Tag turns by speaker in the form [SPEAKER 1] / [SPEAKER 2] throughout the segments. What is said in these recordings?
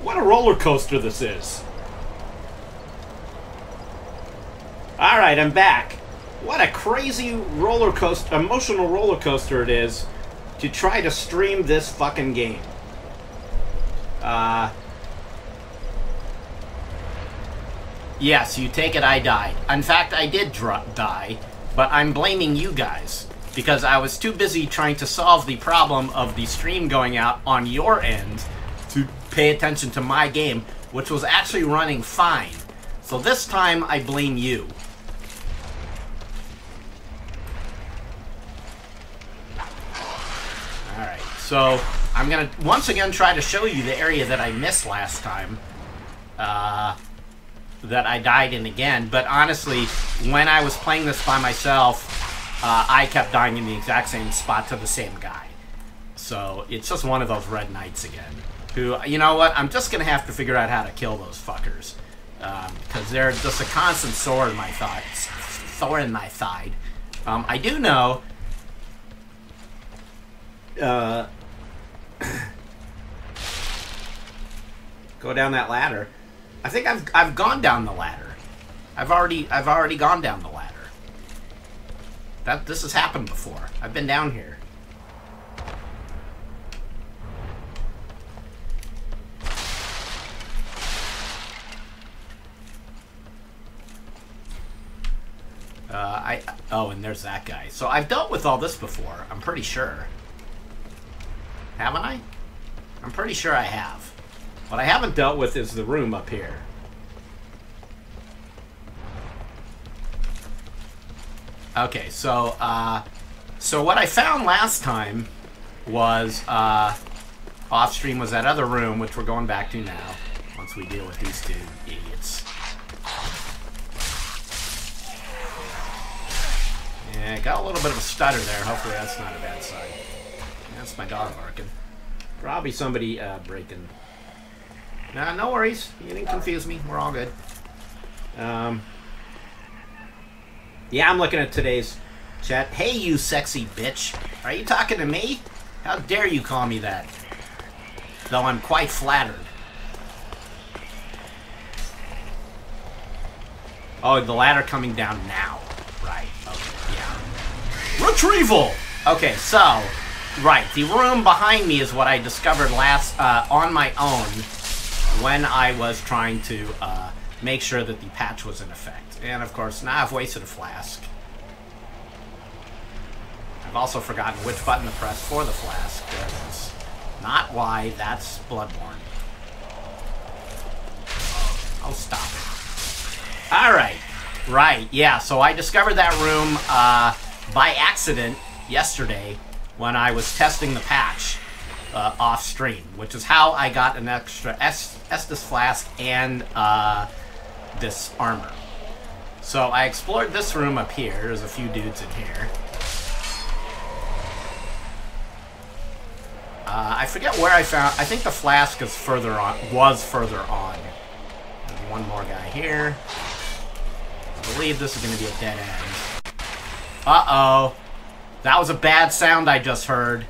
[SPEAKER 1] What a roller coaster this is. Alright, I'm back. What a crazy roller coaster, emotional roller coaster it is to try to stream this fucking game. Yes, you take it I died. In fact, I did die, but I'm blaming you guys because I was too busy trying to solve the problem of the stream going out on your end to pay attention to my game, which was actually running fine. So this time, I blame you. Alright, so I'm gonna once again try to show you the area that I missed last time. That I died in again, but honestly, when I was playing this by myself, I kept dying in the exact same spot to the same guy. So it's just one of those red knights again. Who, you know what, I'm just gonna have to figure out how to kill those fuckers. Because they're just a constant thorn in my thigh. I do know... go down that ladder. I think I've gone down the ladder. I've already gone down the ladder. This has happened before. I've been down here. Oh, and there's that guy. So I've dealt with all this before, I'm pretty sure. Haven't I? I'm pretty sure I have. What I haven't dealt with is the room up here. Okay, so what I found last time was, off stream was that other room, which we're going back to now, once we deal with these two idiots. Yeah, got a little bit of a stutter there. Hopefully that's not a bad sign. That's my dog barking. Probably somebody, breaking... Nah, no worries. You didn't confuse me. We're all good. Yeah, I'm looking at today's chat. Hey, you sexy bitch. Are you talking to me? How dare you call me that? Though I'm quite flattered. Oh, the ladder coming down now. Right. Okay, yeah. Retrieval! Okay, so... Right, the room behind me is what I discovered last, on my own when I was trying to, make sure that the patch was in effect. And, of course, now I've wasted a flask. I've also forgotten which button to press for the flask. That's not why, that's Bloodborne. Oh, stop it. Alright. Right, yeah, so I discovered that room, by accident yesterday when I was testing the patch off stream, which is how I got an extra Estus flask and this armor. So I explored this room up here. There's a few dudes in here. I forget where I found... I think the flask is further on. Was further on. There's one more guy here. I believe this is going to be a dead end. Uh-oh. That was a bad sound I just heard.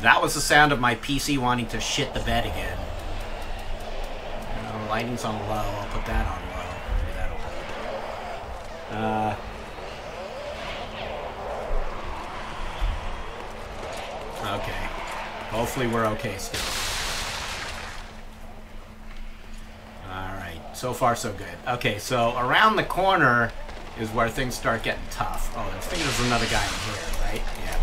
[SPEAKER 1] That was the sound of my PC wanting to shit the bed again. Lighting's on low. I'll put that on low. Maybe that'll help. Okay. Hopefully we're okay still. Alright. So far so good. Okay, so around the corner is where things start getting tough. Oh, I think there's another guy in here, right? Yeah.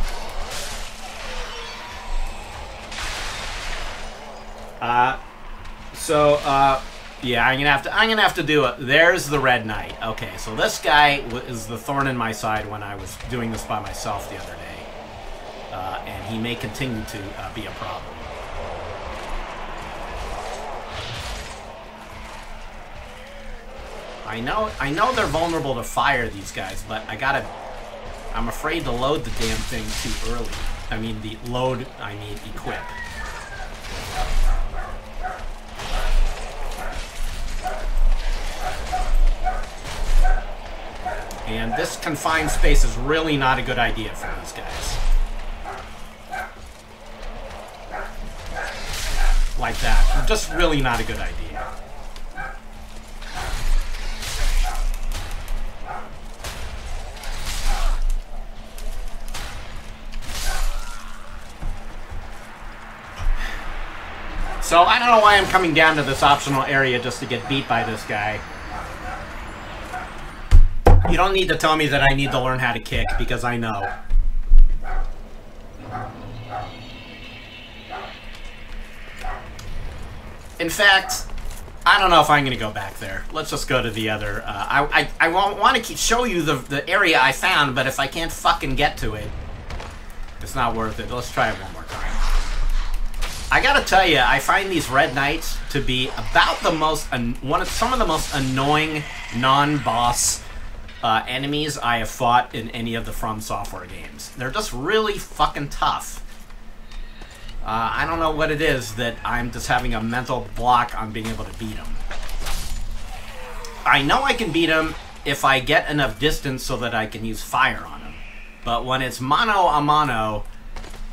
[SPEAKER 1] Yeah, I'm gonna have to do it. There's the Red Knight. Okay, so this guy is the thorn in my side when I was doing this by myself the other day, and he may continue to be a problem. I know they're vulnerable to fire, these guys, but I'm afraid to load the damn thing too early. I mean, equip. And this confined space is really not a good idea for these guys. Like that. Just really not a good idea. So I don't know why I'm coming down to this optional area just to get beat by this guy. You don't need to tell me that I need to learn how to kick, because I know. In fact, I don't know if I'm going to go back there. Let's just go to the other... I want to show you the area I found, but if I can't fucking get to it, it's not worth it. Let's try it one more time. I gotta tell you, I find these Red Knights to be about the most... some of the most annoying non-boss enemies I have fought in any of the From Software games. They're just really fucking tough. I don't know what it is that I'm just having a mental block on being able to beat them. I know I can beat them if I get enough distance so that I can use fire on them. But when it's mano a mano,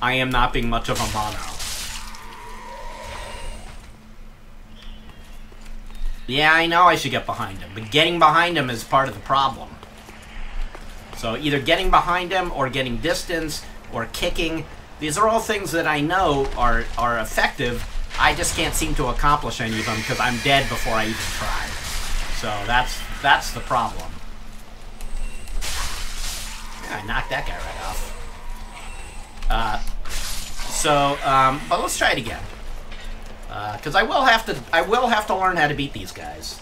[SPEAKER 1] I am not being much of a mono. Yeah, I know I should get behind him, but getting behind him is part of the problem. So either getting behind him, or getting distance, or kicking. These are all things that I know are effective. I just can't seem to accomplish any of them because I'm dead before I even try. So that's the problem. Yeah, I knocked that guy right off. But let's try it again. Because I will have to learn how to beat these guys.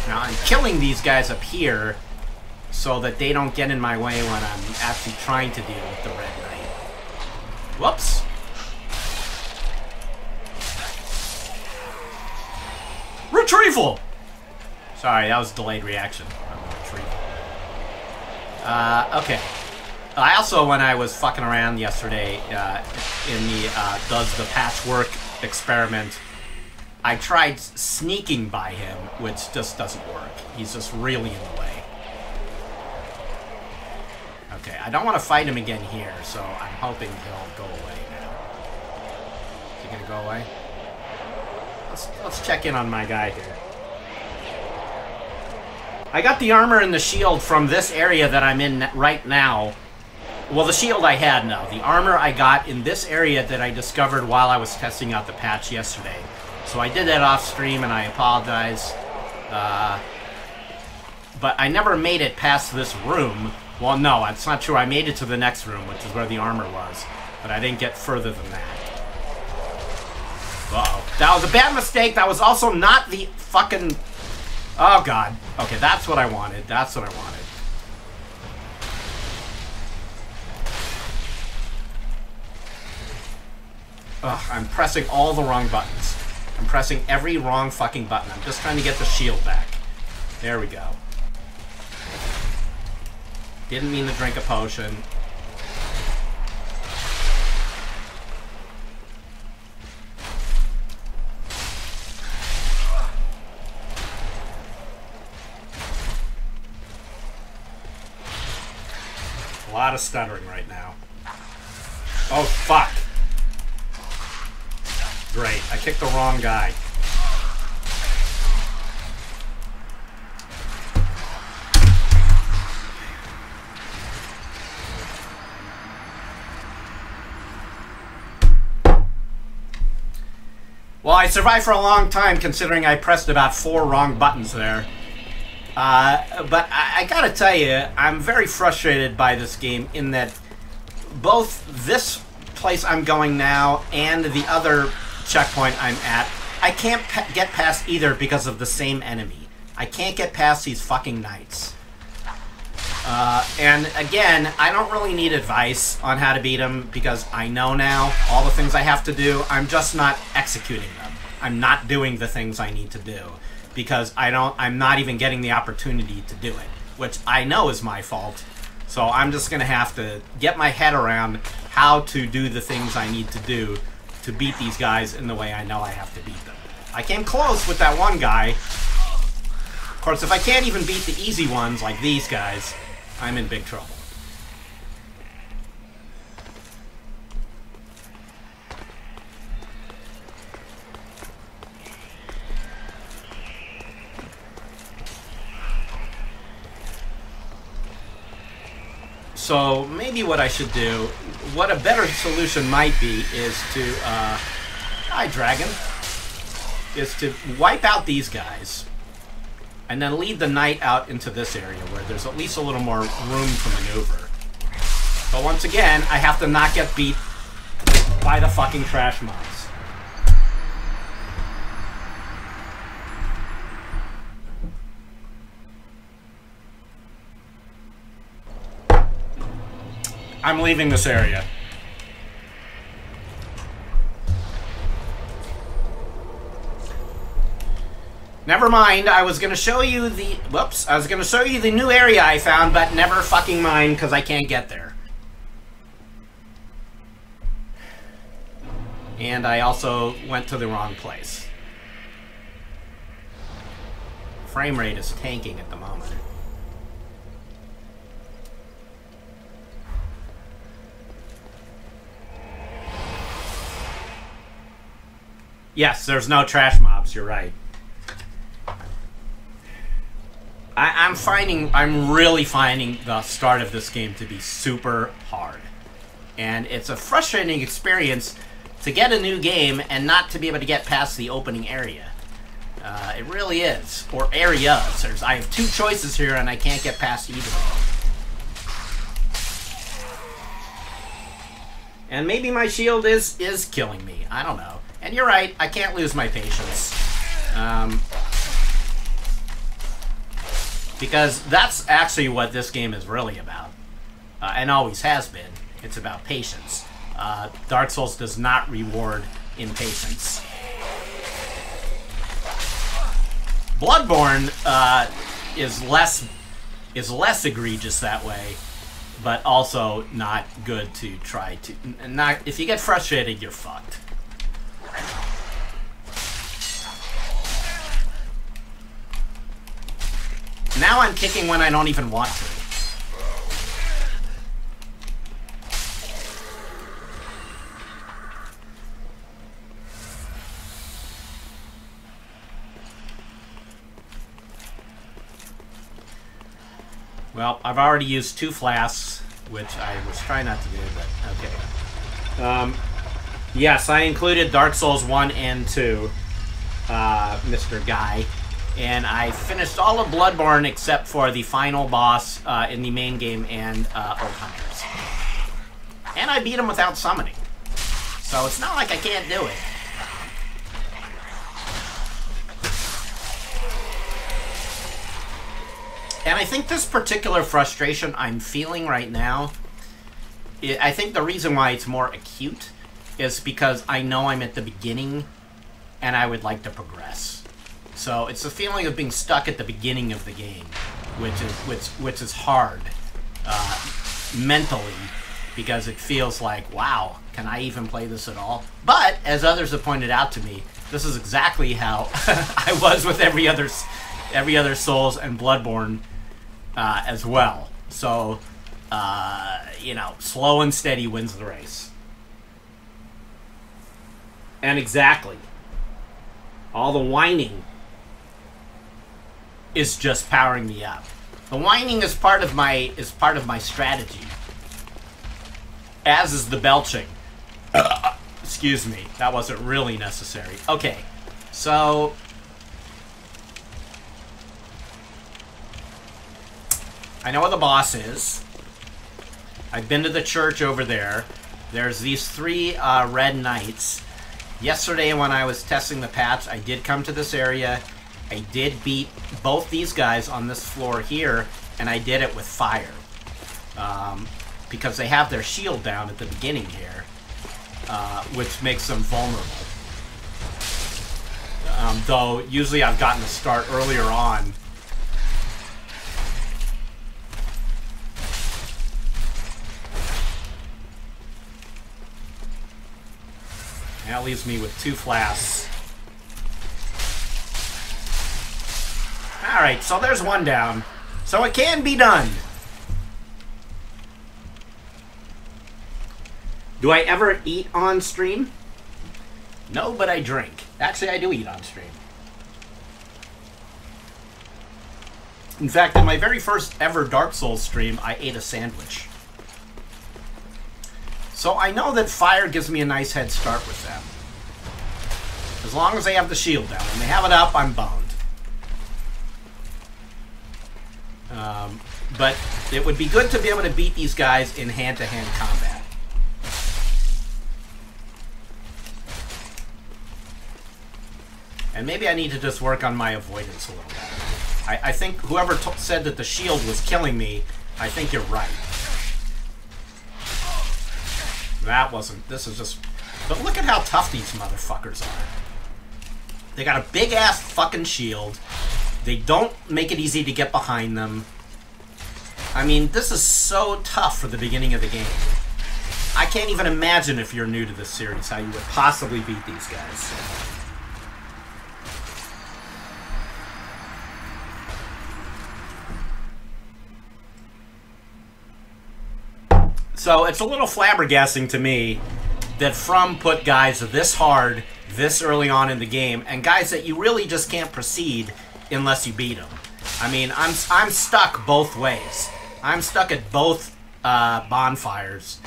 [SPEAKER 1] Now I'm killing these guys up here so that they don't get in my way when I'm actually trying to deal with the Red Knight. Whoops. Retrieval! Sorry, that was delayed reaction. Okay. I also, when I was fucking around yesterday in the does the patchwork experiment, I tried sneaking by him, which just doesn't work. He's just really in the way. Okay, I don't want to fight him again here, so I'm hoping he'll go away now. Is he gonna go away? Let's check in on my guy here. I got the armor and the shield from this area that I'm in right now. Well, the shield I had, no. The armor I got in this area that I discovered while I was testing out the patch yesterday. So I did that off stream, and I apologize. But I never made it past this room. Well, no, it's not true. I made it to the next room, which is where the armor was. But I didn't get further than that. Uh-oh. That was a bad mistake. That was also not the fucking... Oh, God. Okay, that's what I wanted. That's what I wanted. Ugh, I'm pressing all the wrong buttons. I'm pressing every wrong fucking button. I'm just trying to get the shield back. There we go. Didn't mean to drink a potion. A lot of stuttering right now. Oh, fuck. Great. I kicked the wrong guy. Well, I survived for a long time considering I pressed about 4 wrong buttons there. But I gotta tell you, I'm very frustrated by this game in that both this place I'm going now and the other checkpoint I'm at, I can't get past either because of the same enemy. I can't get past these fucking knights. And again, I don't really need advice on how to beat them because I know now all the things I have to do. I'm just not executing them. I'm not doing the things I need to do because I'm not even getting the opportunity to do it, which I know is my fault. So I'm just gonna have to get my head around how to do the things I need to do to beat these guys in the way I know I have to beat them. I came close with that one guy. Of course, if I can't even beat the easy ones like these guys, I'm in big trouble. So maybe what I should do, what a better solution might be, is to, hi dragon, is to wipe out these guys and then lead the knight out into this area where there's at least a little more room for maneuver. But once again, I have to not get beat by the fucking trash mobs. I'm leaving this area. Never mind, I was gonna show you the... Whoops, I was gonna show you the new area I found, but never fucking mind, because I can't get there. And I also went to the wrong place. Frame rate is tanking at the moment. Yes, there's no trash mobs, you're right. I'm really finding the start of this game to be super hard. And it's a frustrating experience to get a new game and not to be able to get past the opening area. It really is. Or areas. I have two choices here and I can't get past either of them. And maybe my shield is killing me. I don't know. And you're right, I can't lose my patience. Because that's actually what this game is really about. And always has been. It's about patience. Dark Souls does not reward impatience. Bloodborne is less egregious that way, but also not good to try to... If you get frustrated, you're fucked. Now I'm kicking when I don't even want to. Well, I've already used 2 flasks, which I was trying not to do, but okay. Yes, I included Dark Souls 1 and 2, Mr. Guy. And I finished all of Bloodborne except for the final boss in the main game and Old Hunters. And I beat him without summoning. So it's not like I can't do it. And I think this particular frustration I'm feeling right now, I think the reason why it's more acute is because I know I'm at the beginning and I would like to progress. So it's the feeling of being stuck at the beginning of the game, which is hard mentally, because it feels like, wow, can I even play this at all? But as others have pointed out to me, this is exactly how I was with every other Souls and Bloodborne as well. So you know, slow and steady wins the race. And exactly, all the whining is just powering me up. The whining is part of my strategy. As is the belching. Excuse me, that wasn't really necessary. Okay, so I know where the boss is. I've been to the church over there. There's these 3 red knights. Yesterday when I was testing the patch, I did come to this area. I did beat both these guys on this floor here, and I did it with fire. Because they have their shield down at the beginning here, which makes them vulnerable. Though, usually I've gotten to start earlier on. That leaves me with 2 flasks. Alright, so there's 1 down. So it can be done. Do I ever eat on stream? No, but I drink. Actually, I do eat on stream. In fact, in my very first ever Dark Souls stream, I ate a sandwich. So I know that fire gives me a nice head start with them. As long as they have the shield down. When they have it up, I'm boned. But it would be good to be able to beat these guys in hand-to-hand combat. And maybe I need to just work on my avoidance a little better. I think whoever said that the shield was killing me, I think you're right. That wasn't... This is just... But look at how tough these motherfuckers are. They got a big-ass fucking shield. They don't make it easy to get behind them. I mean, this is so tough for the beginning of the game. I can't even imagine if you're new to this series how you would possibly beat these guys. So it's a little flabbergasting to me that From put guys this hard this early on in the game, and guys that you really just can't proceed unless you beat them. I mean, I'm stuck both ways. I'm stuck at both bonfires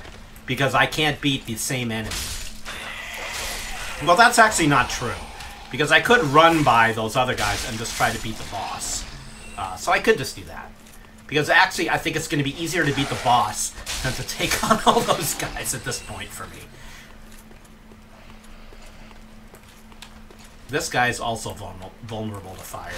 [SPEAKER 1] because I can't beat the same enemy. Well, that's actually not true, because I could run by those other guys and just try to beat the boss. So I could just do that. Because actually, I think it's going to be easier to beat the boss than to take on all those guys at this point for me. This guy's also vulnerable to fire.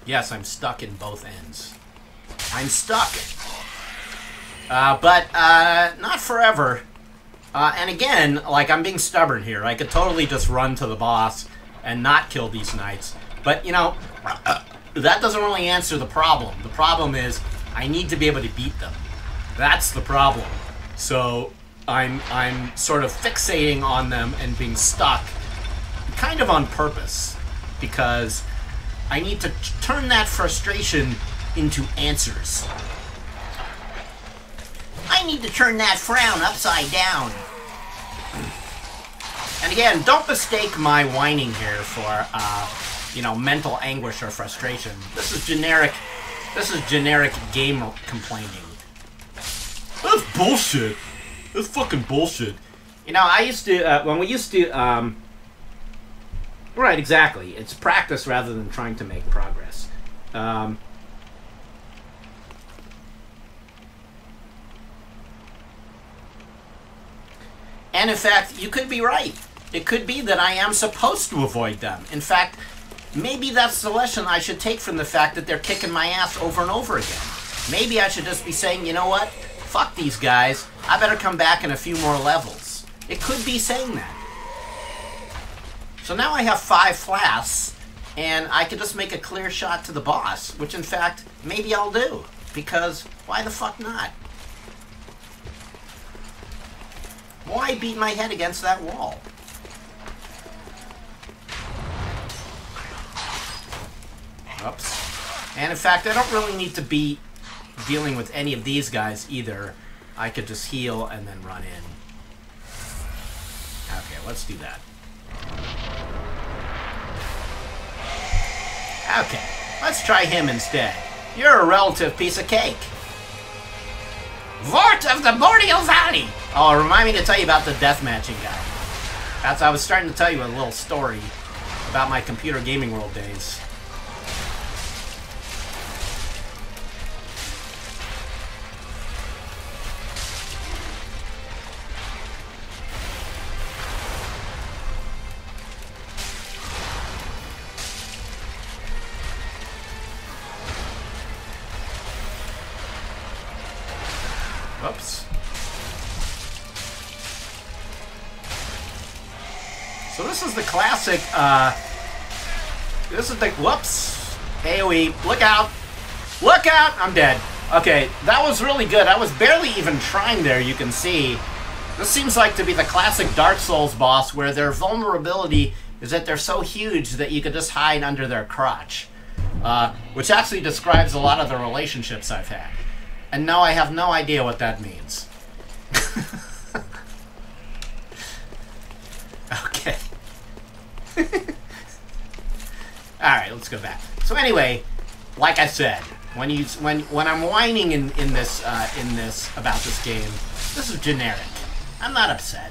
[SPEAKER 1] Yes, I'm stuck in both ends. I'm stuck. But not forever. And again, like, I'm being stubborn here. I could totally just run to the boss and not kill these knights. But, you know, that doesn't really answer the problem. The problem is I need to be able to beat them. That's the problem. So I'm sort of fixating on them and being stuck kind of on purpose, because I need to turn that frustration into answers. I need to turn that frown upside down. And again, don't mistake my whining here for, you know, mental anguish or frustration. This is generic game complaining. That's bullshit. That's fucking bullshit. You know, I used to, when we used to, right, exactly. It's practice rather than trying to make progress. And in fact, you could be right. It could be that I am supposed to avoid them. In fact, maybe that's the lesson I should take from the fact that they're kicking my ass over and over again. Maybe I should just be saying, you know what? Fuck these guys. I better come back in a few more levels. It could be saying that. So now I have 5 flasks, and I could just make a clear shot to the boss, which in fact, maybe I'll do. Because why the fuck not? Why beat my head against that wall? Oops. And in fact, I don't really need to be dealing with any of these guys either. I could just heal and then run in. Okay, let's do that. Okay, let's try him instead. You're a relative piece of cake. Vort of the Boreal Valley! Oh, remind me to tell you about the deathmatching guy. I was starting to tell you a little story about my computer gaming world days. Whoops. So this is the classic, whoops. AoE. Look out. Look out! I'm dead. Okay, that was really good. I was barely even trying there, you can see. This seems like to be the classic Dark Souls boss where their vulnerability is that they're so huge that you could just hide under their crotch. Which actually describes a lot of the relationships I've had. And now I have no idea what that means. Okay. Alright, let's go back. So anyway, like I said, when I'm whining in this about this game, this is generic. I'm not upset.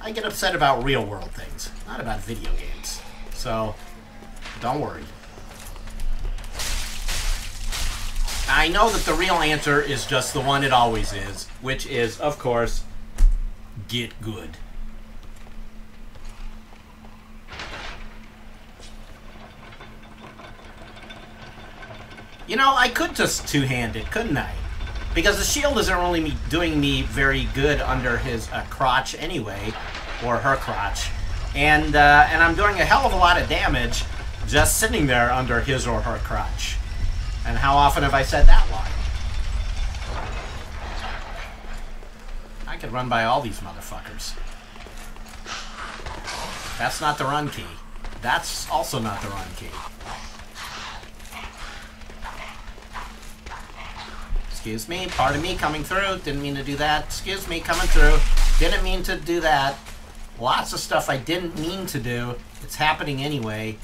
[SPEAKER 1] I get upset about real world things, not about video games. So don't worry. I know that the real answer is just the one it always is, which is, of course, get good. You know, I could just two-hand it, couldn't I? Because the shield isn't really doing me very good under his crotch anyway, or her crotch. And I'm doing a hell of a lot of damage just sitting there under his or her crotch. And how often have I said that line? I could run by all these motherfuckers. That's not the run key. That's also not the run key. Excuse me, pardon me coming through. Didn't mean to do that. Excuse me, coming through. Didn't mean to do that. Lots of stuff I didn't mean to do. It's happening anyway.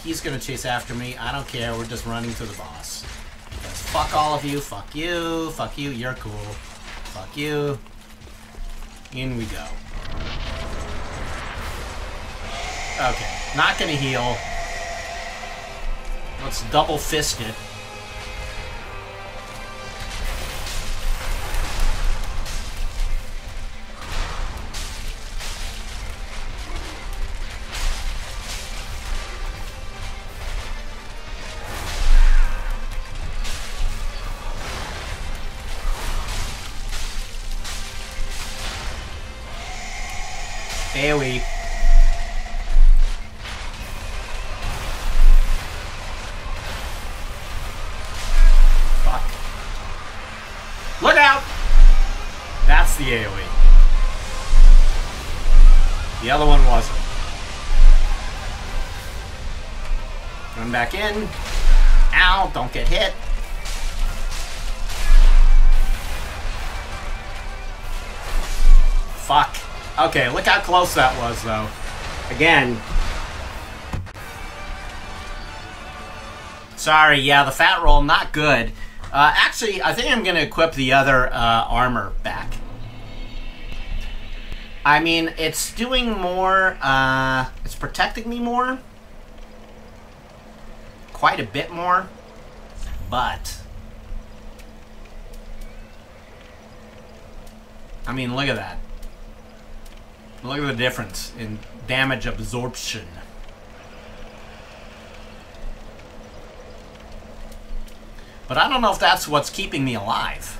[SPEAKER 1] He's gonna chase after me. I don't care. We're just running to the boss. Because fuck all of you. Fuck you. Fuck you. You're cool. Fuck you. In we go. Okay. Not gonna heal. Let's double fist it. AoE. Fuck. Look out! That's the AoE. The other one wasn't. Run back in. Ow, don't get hit. Fuck. Okay, look how close that was, though. Again. Sorry, yeah, the fat roll, not good. Actually, I think I'm going to equip the other armor back. I mean, it's doing more, it's protecting me more. Quite a bit more. But I mean, look at that. Look at the difference in damage absorption. But I don't know if that's what's keeping me alive.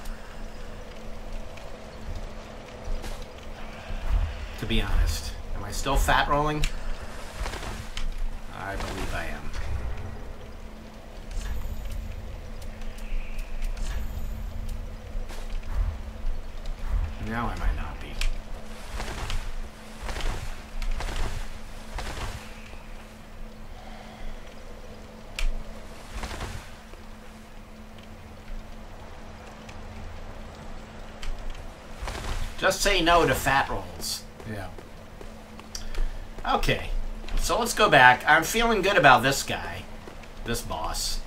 [SPEAKER 1] To be honest. Am I still fat rolling? I believe I am. Now I might not be. Just say no to fat rolls. Yeah. Okay. So let's go back. I'm feeling good about this guy. This boss.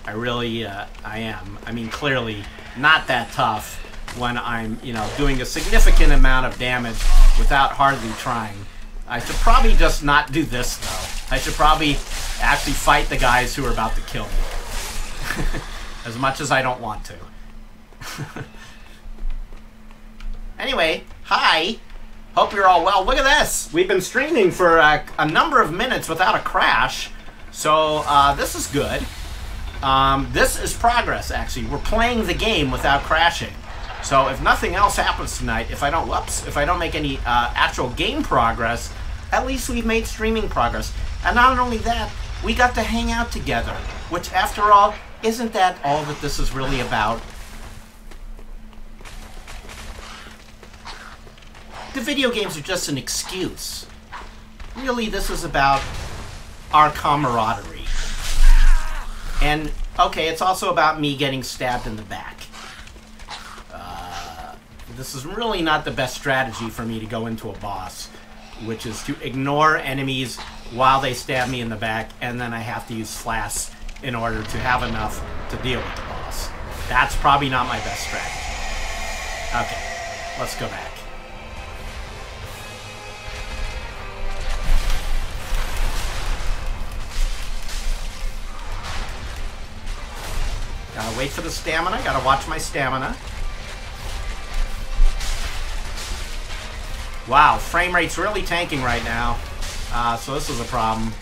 [SPEAKER 1] I really, I am. I mean, clearly not that tough when I'm, you know, doing a significant amount of damage without hardly trying. I should probably just not do this, though. I should probably actually fight the guys who are about to kill me. As much as I don't want to. Anyway, hi. Hope you're all well. Look at this. We've been streaming for a number of minutes without a crash. So, this is good. This is progress, actually. We're playing the game without crashing. So, if nothing else happens tonight, if I don't make any actual game progress, at least we've made streaming progress. And not only that, we got to hang out together, which after all, isn't that all that this is really about? The video games are just an excuse. Really, this is about our camaraderie. And, okay, it's also about me getting stabbed in the back. This is really not the best strategy for me to go into a boss, which is to ignore enemies while they stab me in the back, and then I have to use slash in order to have enough to deal with the boss. That's probably not my best strategy. Okay, let's go back. Gotta wait for the stamina, gotta watch my stamina. Wow, frame rate's really tanking right now. So this is a problem.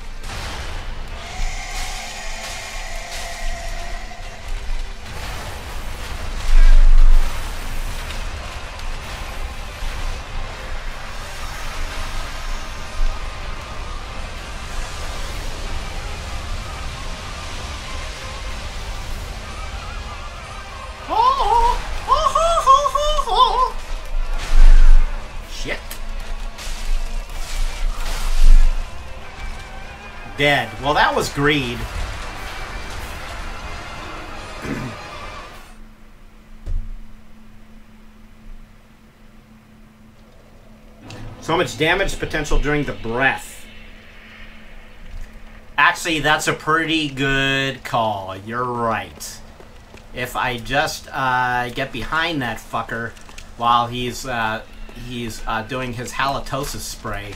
[SPEAKER 1] Shit. Dead. Well, that was greed. So much damage potential during the breath. Actually, that's a pretty good call. You're right. If I just get behind that fucker while he's doing his halitosis spray,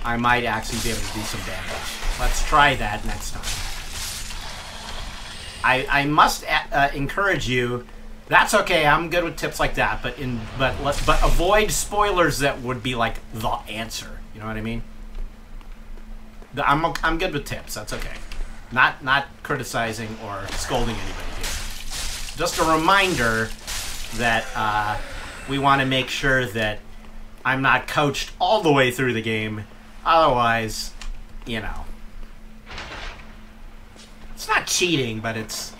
[SPEAKER 1] I might actually be able to do some damage. Let's try that next time. I must encourage you. That's okay. I'm good with tips like that, but avoid spoilers that would be like the answer. You know what I mean? I'm good with tips. That's okay. Not criticizing or scolding anybody here. Just a reminder that we want to make sure that I'm not coached all the way through the game. Otherwise, you know. It's not cheating, but it's...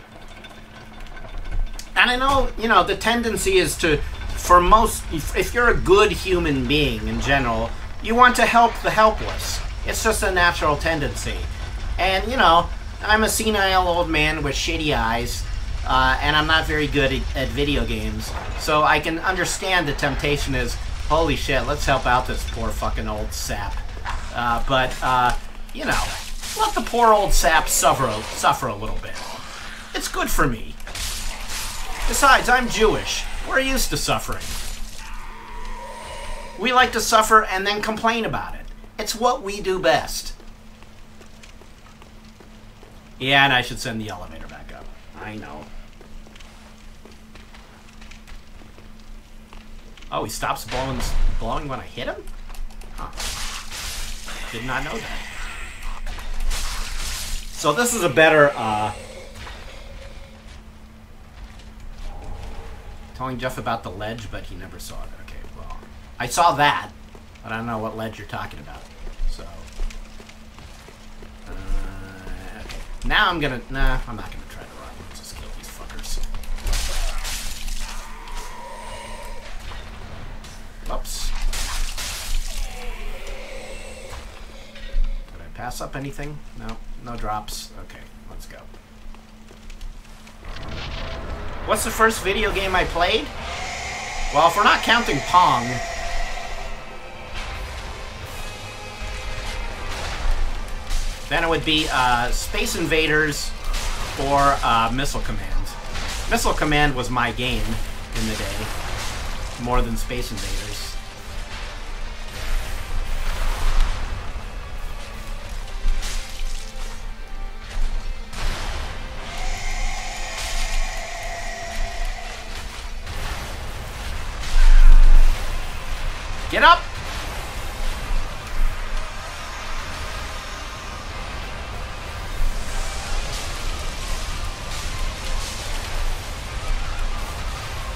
[SPEAKER 1] And I know, you know, the tendency is to, for most, if you're a good human being in general, you want to help the helpless. It's just a natural tendency. And, you know, I'm a senile old man with shitty eyes, and I'm not very good at video games. So I can understand the temptation is, holy shit, let's help out this poor fucking old sap. You know, let the poor old sap suffer a little bit. It's good for me. Besides, I'm Jewish. We're used to suffering. We like to suffer and then complain about it. It's what we do best. Yeah, and I should send the elevator back up. I know. Oh, he stops blowing when I hit him? Huh. Did not know that. So this is a better, telling Jeff about the ledge, but he never saw it. Okay, well, I saw that, but I don't know what ledge you're talking about. So, okay. Now I'm gonna, nah, I'm not gonna try to run. Let's just kill these fuckers. Oops. Did I pass up anything? No, no drops. Okay, let's go. What's the first video game I played? Well, if we're not counting Pong, then it would be Space Invaders or Missile Command. Missile Command was my game in the day, more than Space Invaders. Get up!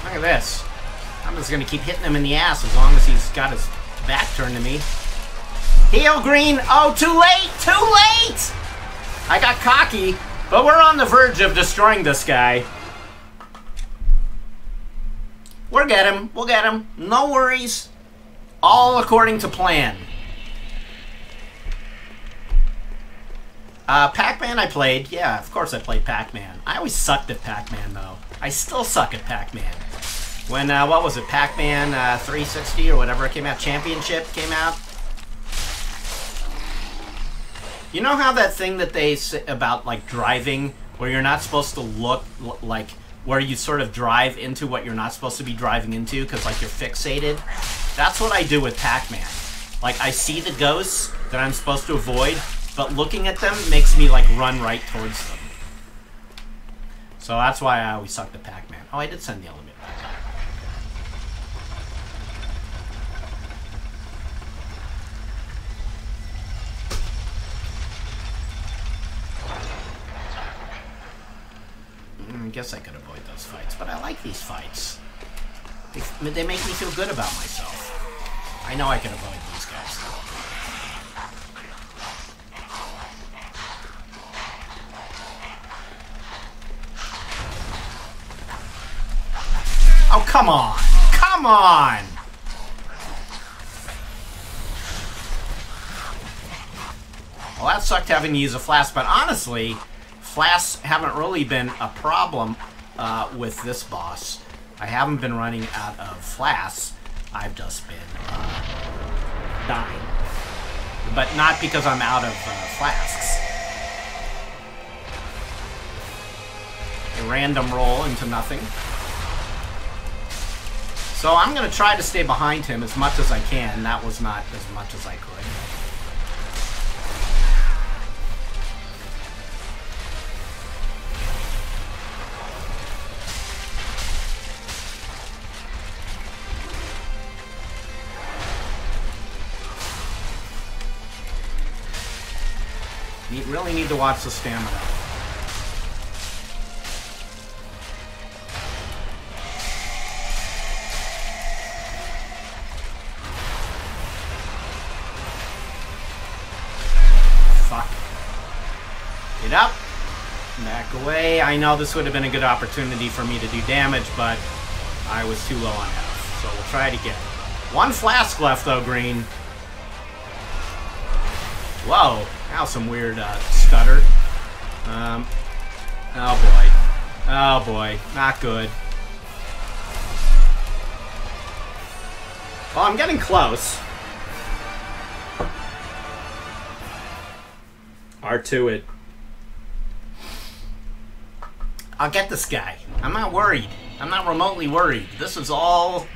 [SPEAKER 1] Look at this. I'm just gonna keep hitting him in the ass as long as he's got his back turned to me. Heal green. Oh, too late. Too late. I got cocky, but we're on the verge of destroying this guy. We'll get him. We'll get him. No worries. All according to plan. Pac-Man I played. Yeah, of course I played Pac-Man. I always sucked at Pac-Man, though. I still suck at Pac-Man. When, what was it? Pac-Man 360 or whatever it came out. Championship came out. You know how that thing that they say about, like, driving, where you're not supposed to look, like, where you sort of drive into what you're not supposed to be driving into because, like, you're fixated? That's what I do with Pac-Man. Like, I see the ghosts that I'm supposed to avoid, but looking at them makes me, like, run right towards them. So that's why I always sucked at Pac-Man. Oh, I did send the elevator. I guess I could avoid those fights, but I like these fights. They make me feel good about myself. I know I can avoid these guys. Oh, come on! Come on! Well, that sucked having to use a flask, but honestly, flasks haven't really been a problem with this boss. I haven't been running out of flasks. I've just been dying. But not because I'm out of flasks. A random roll into nothing. So I'm going to try to stay behind him as much as I can. That was not as much as I could. You really need to watch the stamina. Fuck. Get up. Back away. I know this would have been a good opportunity for me to do damage, but I was too low on health. So we'll try it again. One flask left, though, green. Whoa. Now some weird stutter. Oh boy. Oh boy. Not good. Well, I'm getting close. R2 it. I'll get this guy. I'm not worried. I'm not remotely worried. This is all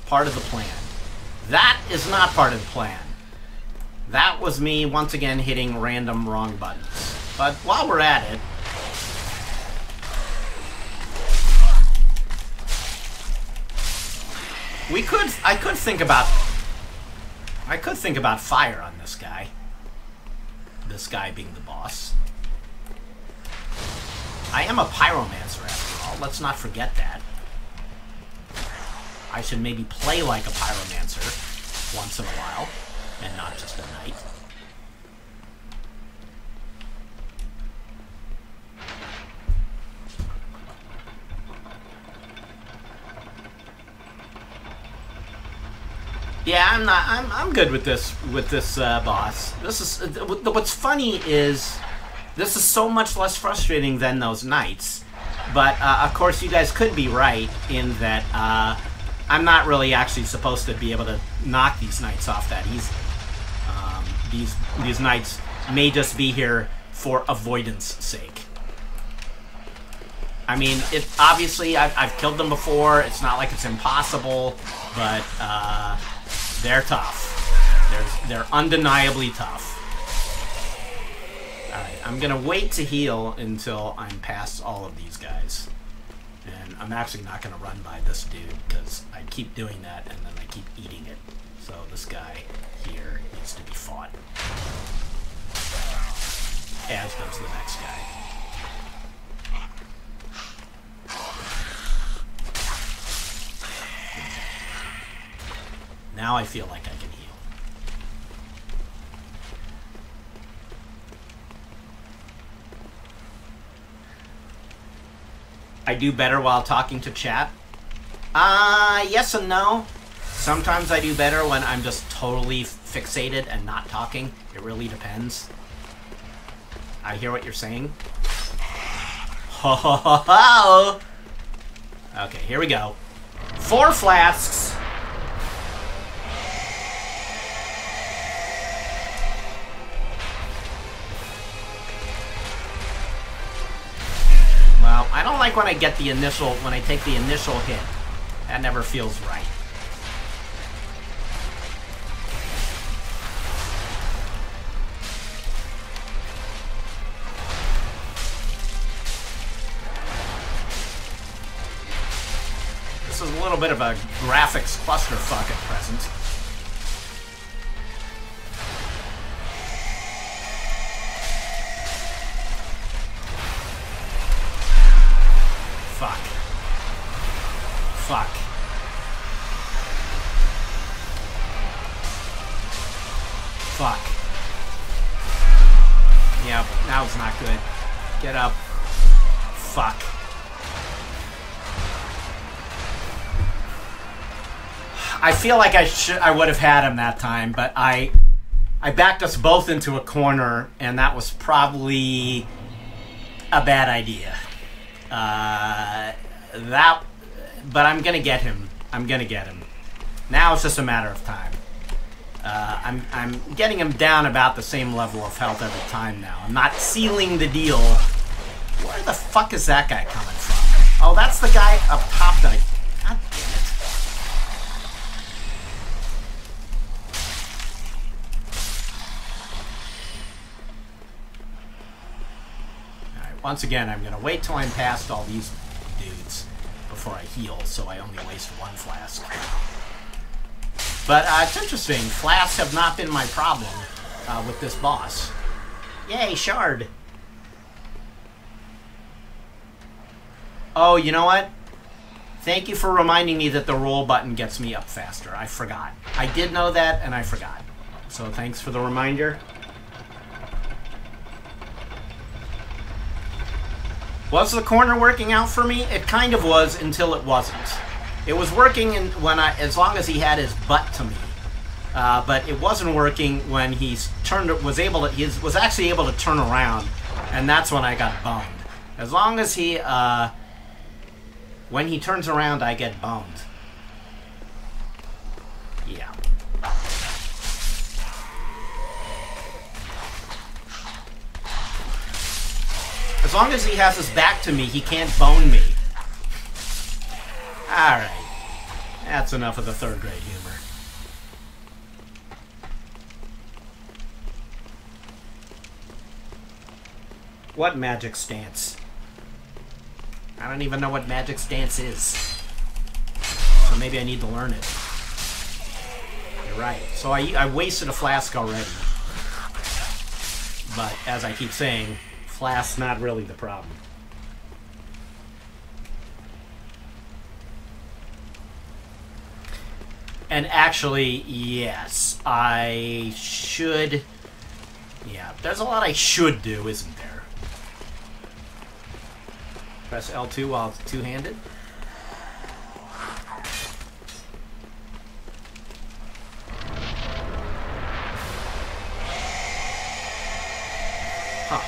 [SPEAKER 1] part of the plan. That is not part of the plan. That was me, once again, hitting random wrong buttons. But while we're at it... I could think about fire on this guy. This guy being the boss. I am a pyromancer, after all. Let's not forget that. I should maybe play like a pyromancer once in a while. And not just a knight. Yeah, I'm good with this boss. This is what's funny is this is so much less frustrating than those knights. But of course, you guys could be right in that I'm not really actually supposed to be able to knock these knights off that easy. These knights may just be here for avoidance sake. I mean, obviously I've killed them before. It's not like it's impossible, but they're tough. They're undeniably tough. All right, I'm gonna wait to heal until I'm past all of these guys, and I'm actually not gonna run by this dude because I keep doing that and then I keep eating it. So this guy here needs to be fought. As does the next guy. Now I feel like I can heal. I do better while talking to chat. Yes and no. Sometimes I do better when I'm just totally fixated and not talking. It really depends. I hear what you're saying. Ho ho ho ho! Okay, here we go. 4 flasks. Well, I don't like when I get the initial, when I take the initial hit. That never feels right. This is a little bit of a graphics clusterfuck at present. Fuck. Fuck. Fuck. Yep, that was not good. Get up. Fuck. I feel like I would have had him that time, but I backed us both into a corner, and that was probably a bad idea. But I'm gonna get him. I'm gonna get him. Now it's just a matter of time. I'm getting him down about the same level of health every time now. I'm not sealing the deal. Where the fuck is that guy coming from? Oh, that's the guy up top that God damn it. Alright, once again, I'm gonna wait till I'm past all these dudes before I heal, so I only waste 1 flask. But it's interesting. Flasks have not been my problem with this boss. Yay, shard. Oh, you know what? Thank you for reminding me that the roll button gets me up faster. I forgot. I did know that, and I forgot. So thanks for the reminder. Was the corner working out for me? It kind of was until it wasn't. It was working as long as he had his butt to me, but it wasn't working when he was actually able to turn around, and that's when I got boned. As long as when he turns around, I get boned. Yeah. As long as he has his back to me, he can't bone me. Alright. That's enough of the third grade humor. What magic stance? I don't even know what magic stance is. So maybe I need to learn it. You're right. So I wasted a flask already. But as I keep saying, flask's not really the problem. And actually, yes, I should... Yeah, there's a lot I should do, isn't there? Press L2 while it's two-handed. Huh.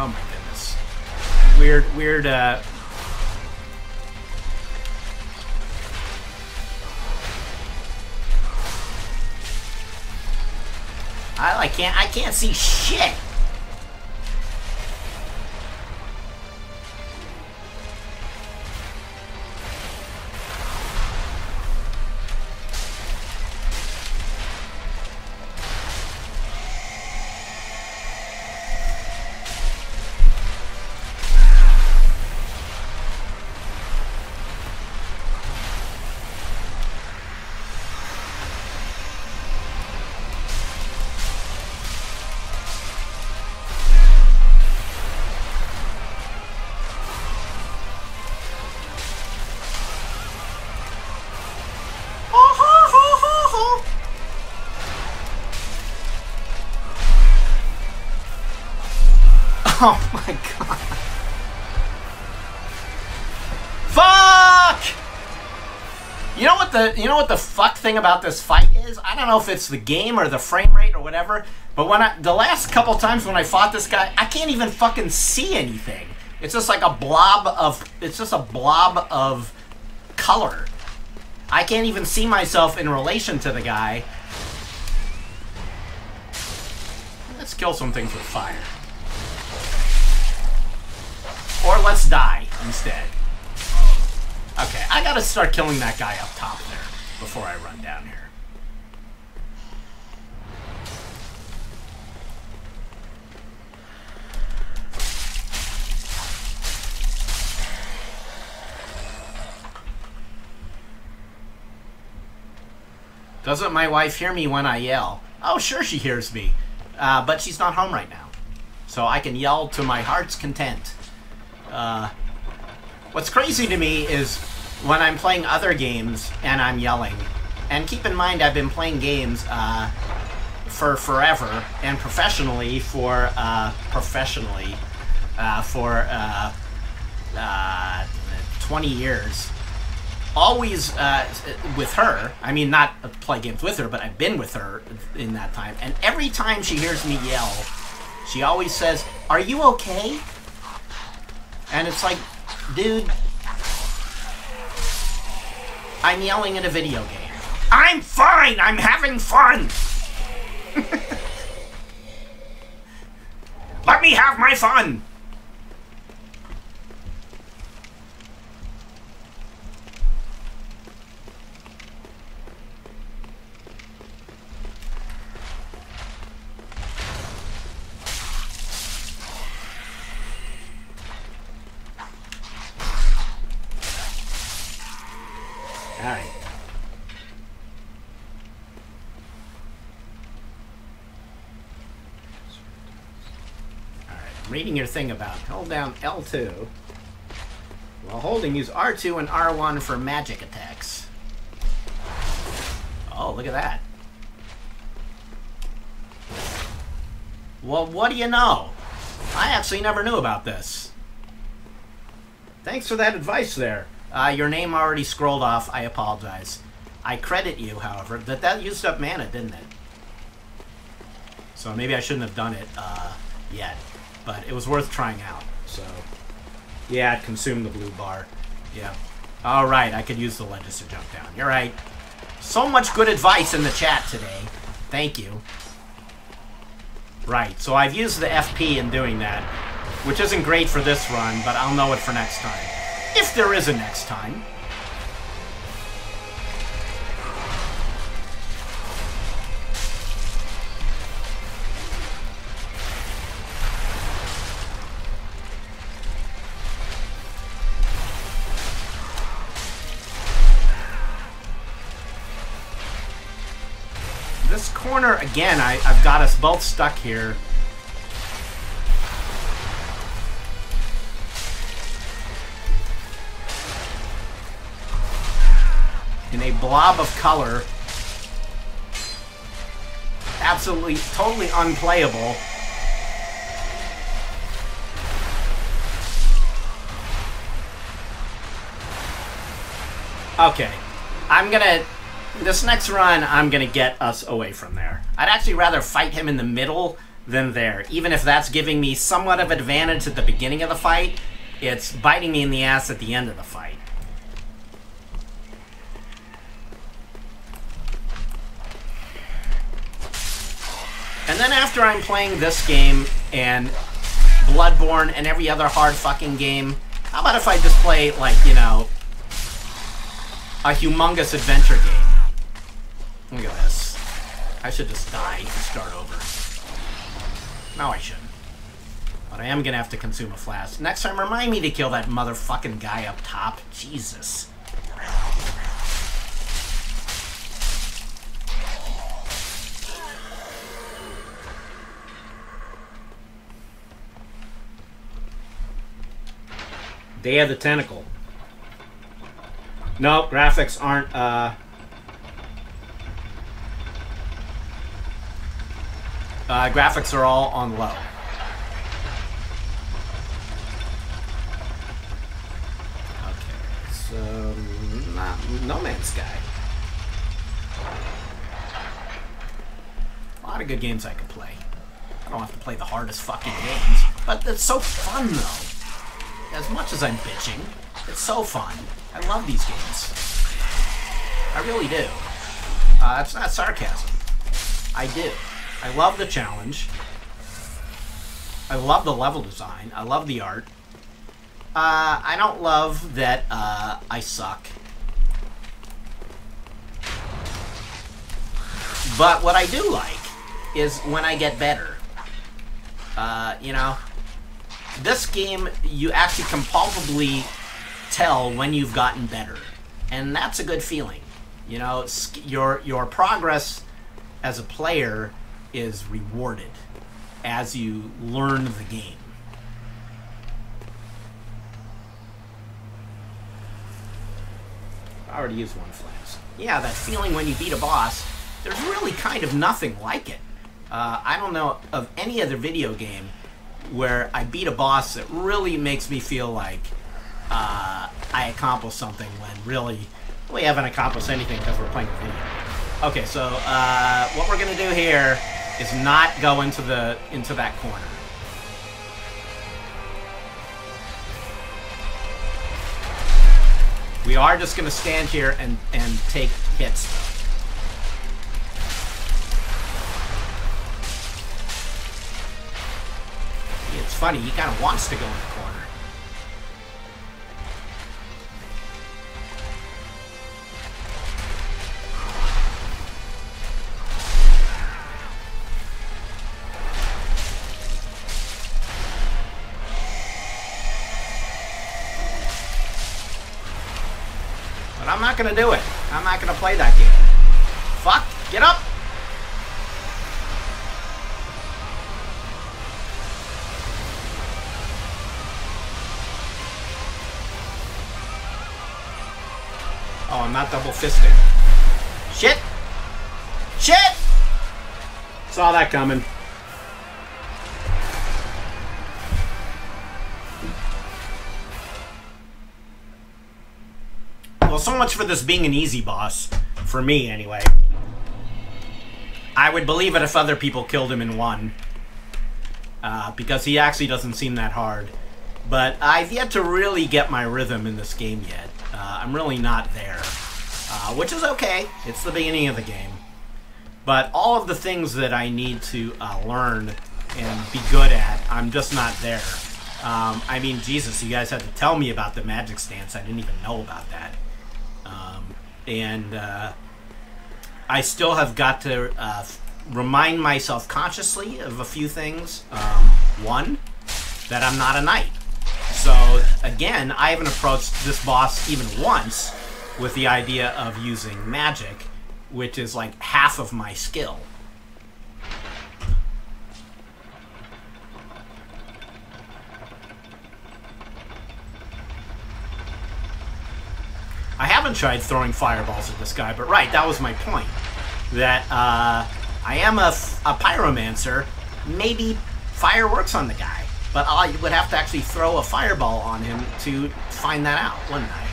[SPEAKER 1] Oh my goodness. Weird, I can't see shit. Oh my god. Fuck! You know what the fuck thing about this fight is? I don't know if it's the game or the frame rate or whatever, but the last couple times when I fought this guy, I can't even fucking see anything. It's just like a blob of color. I can't even see myself in relation to the guy. Let's kill some things with fire. Or let's die instead. Okay, I gotta start killing that guy up top there before I run down here. Doesn't my wife hear me when I yell? Oh, sure she hears me. But she's not home right now. So I can yell to my heart's content. What's crazy to me is when I'm playing other games and I'm yelling. And keep in mind, I've been playing games for forever and professionally for 20 years. Always with her. I mean, not play games with her, but I've been with her in that time. And every time she hears me yell, she always says, "Are you okay?" And it's like, dude, I'm yelling at a video game. I'm fine! I'm having fun! Let me have my fun! Alright. Alright, reading your thing about hold down L2. While holding, use R2 and R1 for magic attacks. Oh, look at that. Well, what do you know? I actually never knew about this. Thanks for that advice there. Your name already scrolled off. I apologize. I credit you, however, that used up mana, didn't it? So maybe I shouldn't have done it yet. But it was worth trying out. So, yeah, it consumed the blue bar. Yeah. Alright, I could use the ledges to jump down. You're right. So much good advice in the chat today. Thank you. Right, so I've used the FP in doing that, which isn't great for this run, but I'll know it for next time. If there is a next time. This corner, again, I've got us both stuck here. In a blob of color. Absolutely, totally unplayable. Okay. This next run, I'm gonna get us away from there. I'd actually rather fight him in the middle than there. Even if that's giving me somewhat of advantage at the beginning of the fight, it's biting me in the ass at the end of the fight. And then after I'm playing this game and Bloodborne and every other hard fucking game, how about if I just play, like, you know, a humongous adventure game? Look at this. I should just die and start over. No, I shouldn't. But I am gonna have to consume a flask. Next time, remind me to kill that motherfucking guy up top. Jesus. Day of the Tentacle. Nope, graphics aren't, graphics are all on low. No Man's Sky. A lot of good games I could play. I don't have to play the hardest fucking games, but it's so fun though. As much as I'm bitching, it's so fun. I love these games. I really do. It's not sarcasm. I do. I love the challenge. I love the level design. I love the art. I don't love that I suck. But what I do like is when I get better. You know, this game, you actually can palpably tell when you've gotten better. And that's a good feeling. You know, your progress as a player is rewarded as you learn the game. I already used one flask. Yeah, that feeling when you beat a boss, there's really kind of nothing like it. I don't know of any other video game where I beat a boss that really makes me feel like I accomplished something when really we haven't accomplished anything because we're playing a video. Okay, so what we're gonna do here is not go into that corner. We are just gonna stand here and take hits. It's funny, he kind of wants to go in the corner. But I'm not gonna do it. I'm not gonna play that game. Fuck, get up! Oh, I'm not double fisted. Shit! Shit! Saw that coming. Well, so much for this being an easy boss. For me, anyway. I would believe it if other people killed him in one. Because he actually doesn't seem that hard. But I've yet to really get my rhythm in this game yet. I'm really not there. Which is okay. It's the beginning of the game. But all of the things that I need to learn and be good at, I'm just not there. I mean, Jesus, you guys had to tell me about the magic stance. I didn't even know about that. I still have got to remind myself consciously of a few things. One, that I'm not a knight. So, again, I haven't approached this boss even once with the idea of using magic, which is like half of my skill. I haven't tried throwing fireballs at this guy, but right, that was my point. That I am a pyromancer. Maybe fire works on the guy, but I would have to actually throw a fireball on him to find that out, wouldn't I?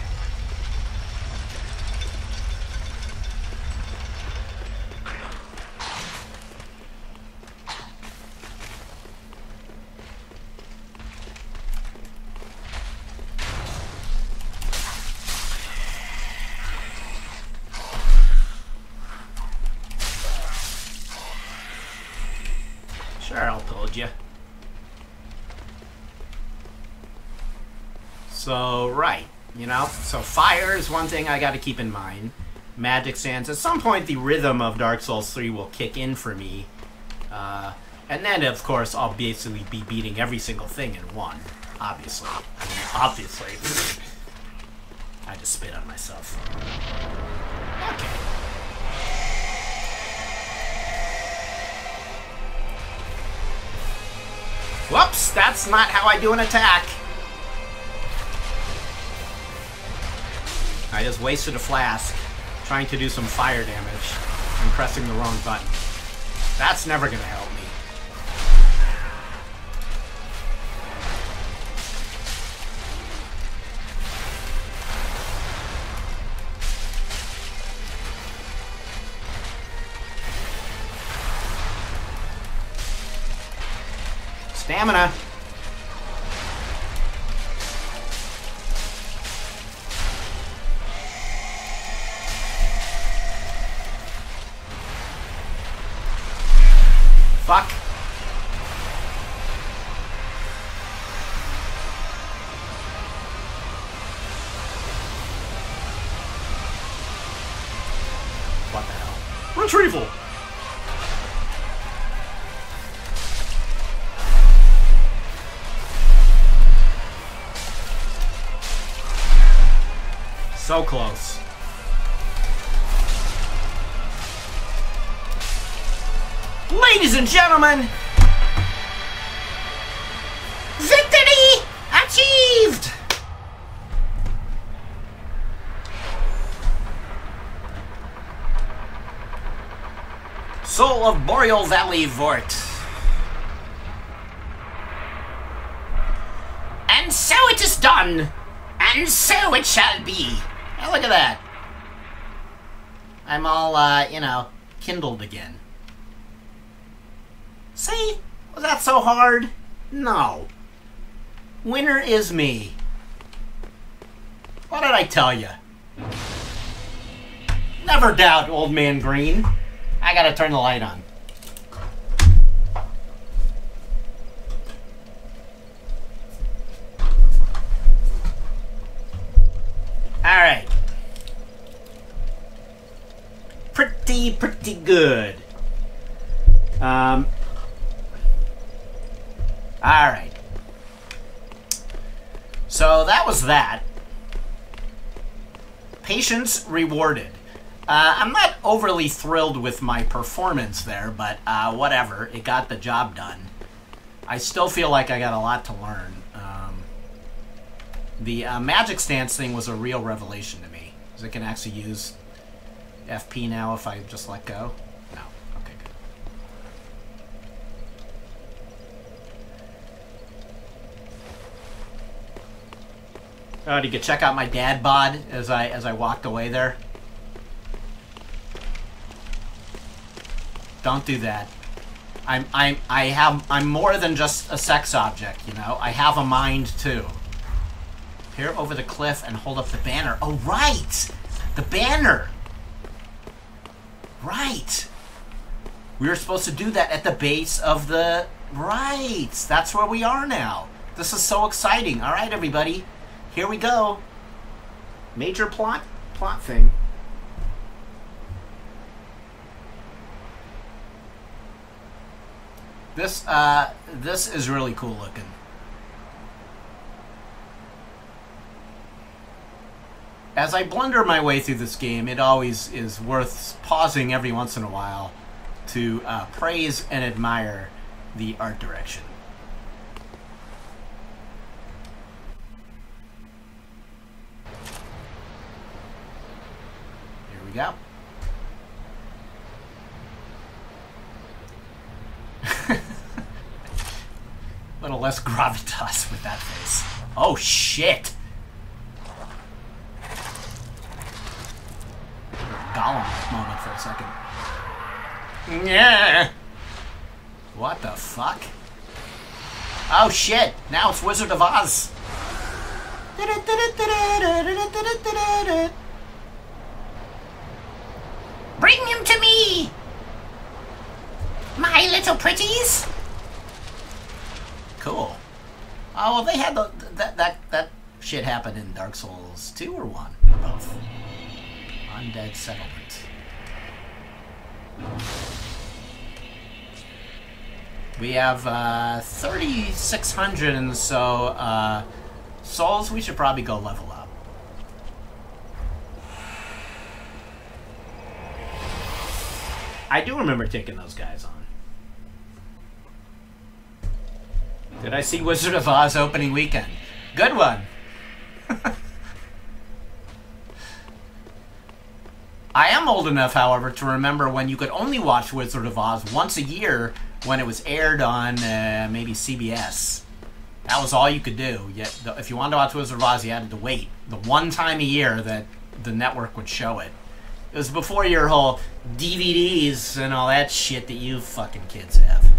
[SPEAKER 1] Sure, I told you. So, right, you know? So fire is one thing I gotta keep in mind. Magic sands. At some point, the rhythm of Dark Souls 3 will kick in for me. And then, of course, I'll basically be beating every single thing in one. Obviously. I mean, obviously. I just spit on myself. Okay. Whoops, that's not how I do an attack. I just wasted a flask trying to do some fire damage and pressing the wrong button. That's never gonna help me. Stamina. Fuck. What the hell? Retrieval. So close. Ladies and gentlemen, victory achieved! Soul of Boreal Valley Vort. And so it is done, and so it shall be. Now look at that. I'm all, you know, kindled again. See? Was that so hard? No. Winner is me. What did I tell you? Never doubt, old man Green. I gotta turn the light on. Alright. Pretty good. Alright. So that was that. Patience rewarded. I'm not overly thrilled with my performance there, but whatever. It got the job done. I still feel like I got a lot to learn. The magic stance thing was a real revelation to me. Because I can actually use FP now if I just let go. No. Okay, good. Oh, did you check out my dad bod as I walked away there? Don't do that. I'm more than just a sex object, you know? I have a mind too. Peer over the cliff and hold up the banner. Oh, right! The banner! Right! We were supposed to do that at the base of the... Right! That's where we are now. This is so exciting. All right, everybody. Here we go. Major plot thing. This is really cool looking. As I blunder my way through this game, it always is worth pausing every once in a while to praise and admire the art direction. Here we go. A little less gravitas with that face. Oh shit! Gollum moment for a second. Yeah. What the fuck? Oh shit! Now it's Wizard of Oz. Bring him to me, my little pretties. Cool. Oh well, they had that shit happen in Dark Souls 2 or 1? Both. Undead Settlement. We have 3,600, and so souls. We should probably go level up. I do remember taking those guys on. Did I see Wizard of Oz opening weekend? Good one. I am old enough, however, to remember when you could only watch Wizard of Oz once a year when it was aired on maybe CBS. That was all you could do. Yet, if you wanted to watch Wizard of Oz, you had to wait the one time a year that the network would show it. It was before your whole DVDs and all that shit that you fucking kids have.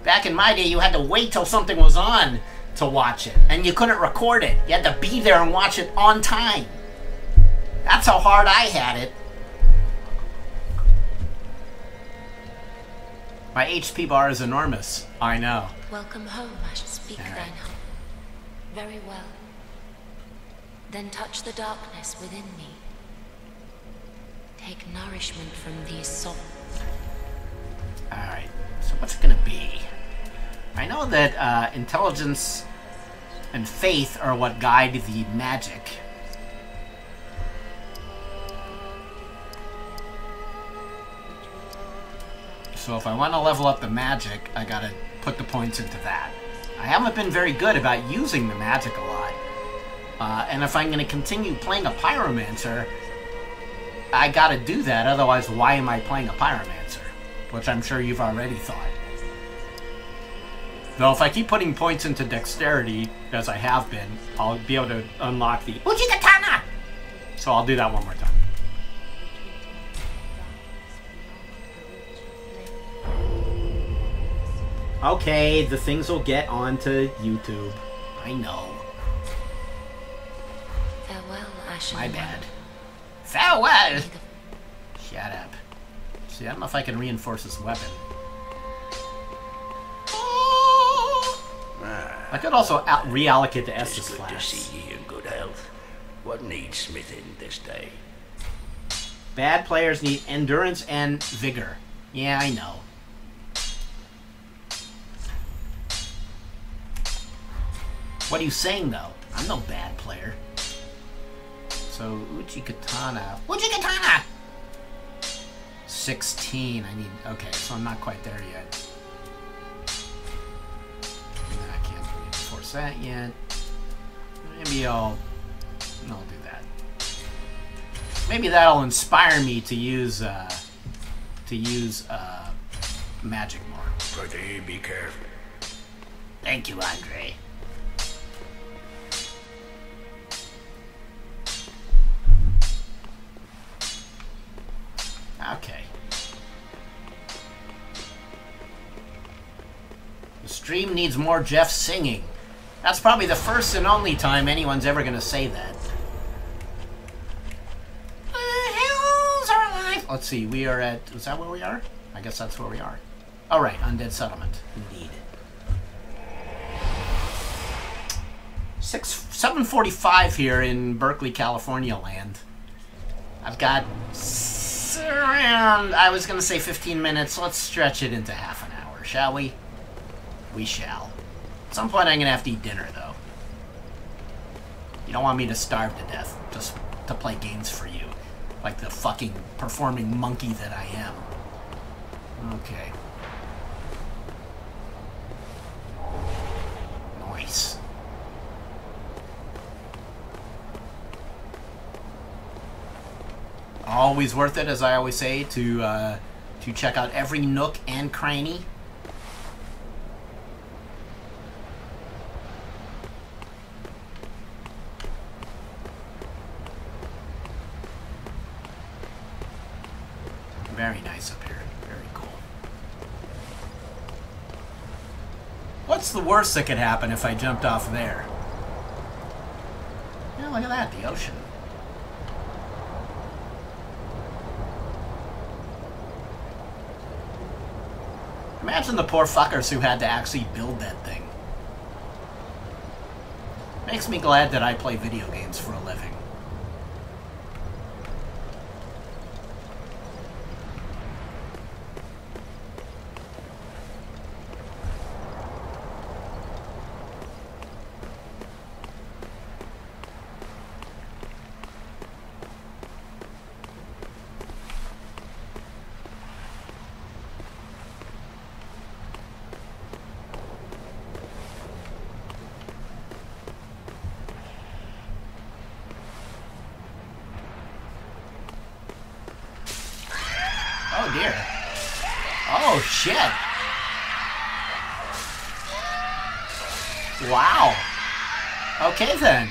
[SPEAKER 1] Back in my day, you had to wait till something was on to watch it. And you couldn't record it. You had to be there and watch it on time. That's how hard I had it. My HP bar is enormous. I know.
[SPEAKER 2] Welcome home, I shall speak thine home. Very well. Then touch the darkness within me. Take nourishment from these souls.
[SPEAKER 1] Alright, so what's it gonna be? I know that intelligence and faith are what guide the magic. So if I want to level up the magic, I gotta put the points into that. I haven't been very good about using the magic a lot. And if I'm gonna continue playing a pyromancer, I gotta do that, otherwise why am I playing a pyromancer? Which I'm sure you've already thought. Though if I keep putting points into dexterity, as I have been, I'll be able to unlock the Uchigatana! So I'll do that one more time. Okay, the things will get onto YouTube. I know.
[SPEAKER 2] Farewell, Ashen.
[SPEAKER 1] My bad. Farewell! Shut up. See, I don't know if I can reinforce this weapon. I could also reallocate to Estus class.
[SPEAKER 3] Good to see ye in good health. What needs smithing this day?
[SPEAKER 1] Bad players need endurance and vigor. Yeah, I know. What are you saying, though? I'm no bad player. So, Uchigatana. Uchigatana! 16. I need... Okay, so I'm not quite there yet. And then I can't reinforce that yet. Maybe I'll do that. Maybe that'll inspire me to use magic more.
[SPEAKER 3] Prithee, be careful.
[SPEAKER 1] Thank you, Andre. Okay. The stream needs more Jeff singing. That's probably the first and only time anyone's ever gonna say that. The hills are alive. Let's see, we are at... Is that where we are? I guess that's where we are. Oh, right, Undead Settlement. Indeed. 7:45 here in Berkeley, California land. I've got... around, I was gonna say 15 minutes. Let's stretch it into half an hour, shall we? We shall. At some point I'm gonna have to eat dinner, though. You don't want me to starve to death just to play games for you. Like the fucking performing monkey that I am. Okay. Nice. Always worth it, as I always say, to check out every nook and cranny. Very nice up here. Very cool. What's the worst that could happen if I jumped off there? Yeah, look at that, the ocean. Imagine the poor fuckers who had to actually build that thing. Makes me glad that I play video games for a living. Oh dear. Oh shit. Wow. Okay then.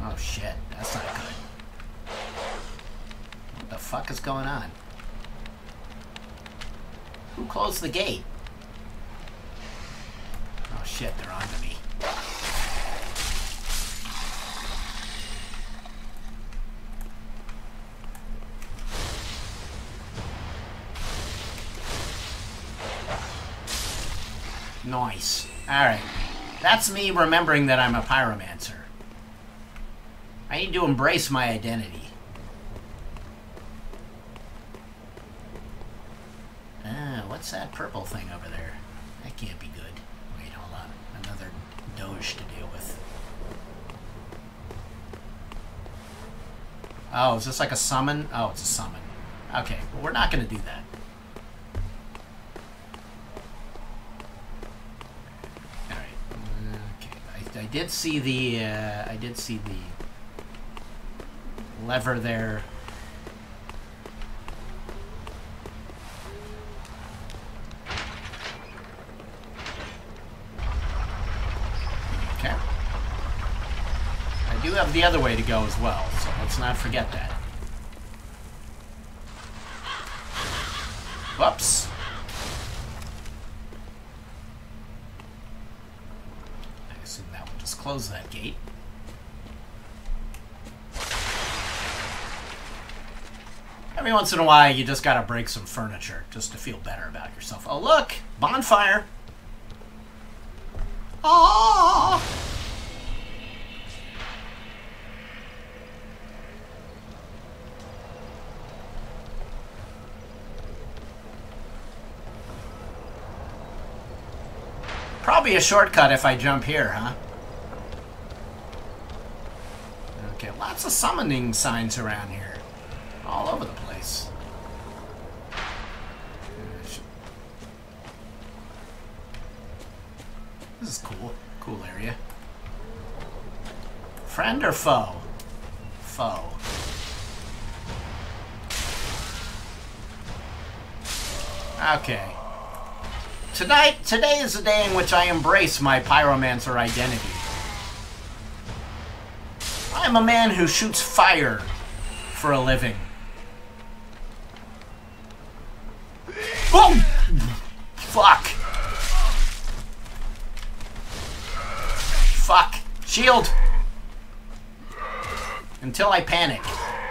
[SPEAKER 1] Oh shit, that's not good. What the fuck is going on? Who closed the gate? Oh shit, they're on to me. Nice. Alright. That's me remembering that I'm a pyromancer. I need to embrace my identity. What's that purple thing over there? That can't be good. Wait, hold on. Another doge to deal with. Oh, is this like a summon? Oh, it's a summon. Okay, well, we're not going to do that. Alright. Okay. I did see the, lever there. Okay. I do have the other way to go as well, so let's not forget that. Whoops. I assume that will just close that gate. Every once in a while, you just gotta break some furniture just to feel better about yourself. Oh, look! Bonfire! Ah! Probably a shortcut if I jump here, huh? Okay, lots of summoning signs around here. All over the place. This is cool. Cool area. Friend or foe? Foe. Okay. Today is the day in which I embrace my pyromancer identity. I am a man who shoots fire for a living. Oh! Fuck. Fuck. Shield. Until I panic.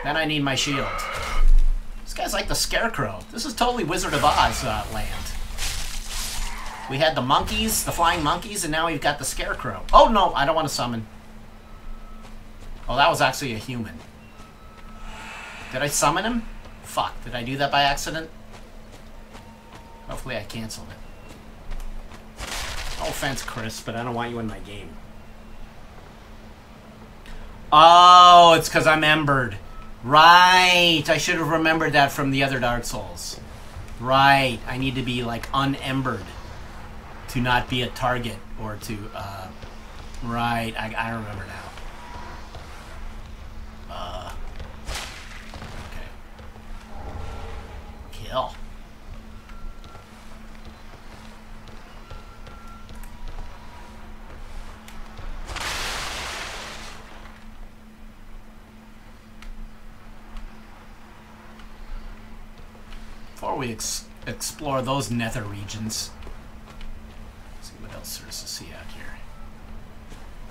[SPEAKER 1] Then I need my shield. This guy's like the Scarecrow. This is totally Wizard of Oz land. We had the monkeys, the flying monkeys, and now we've got the Scarecrow. Oh no, I don't want to summon. Oh, that was actually a human. Did I summon him? Fuck, did I do that by accident? Hopefully I canceled it. No offense, Chris, but I don't want you in my game. Oh, it's because I'm embered. Right, I should have remembered that from the other Dark Souls. Right, I need to be, like, unembered to not be a target, or to, right, I remember now. Okay. Kill. Before we explore those nether regions, let's see what else there is to see out here.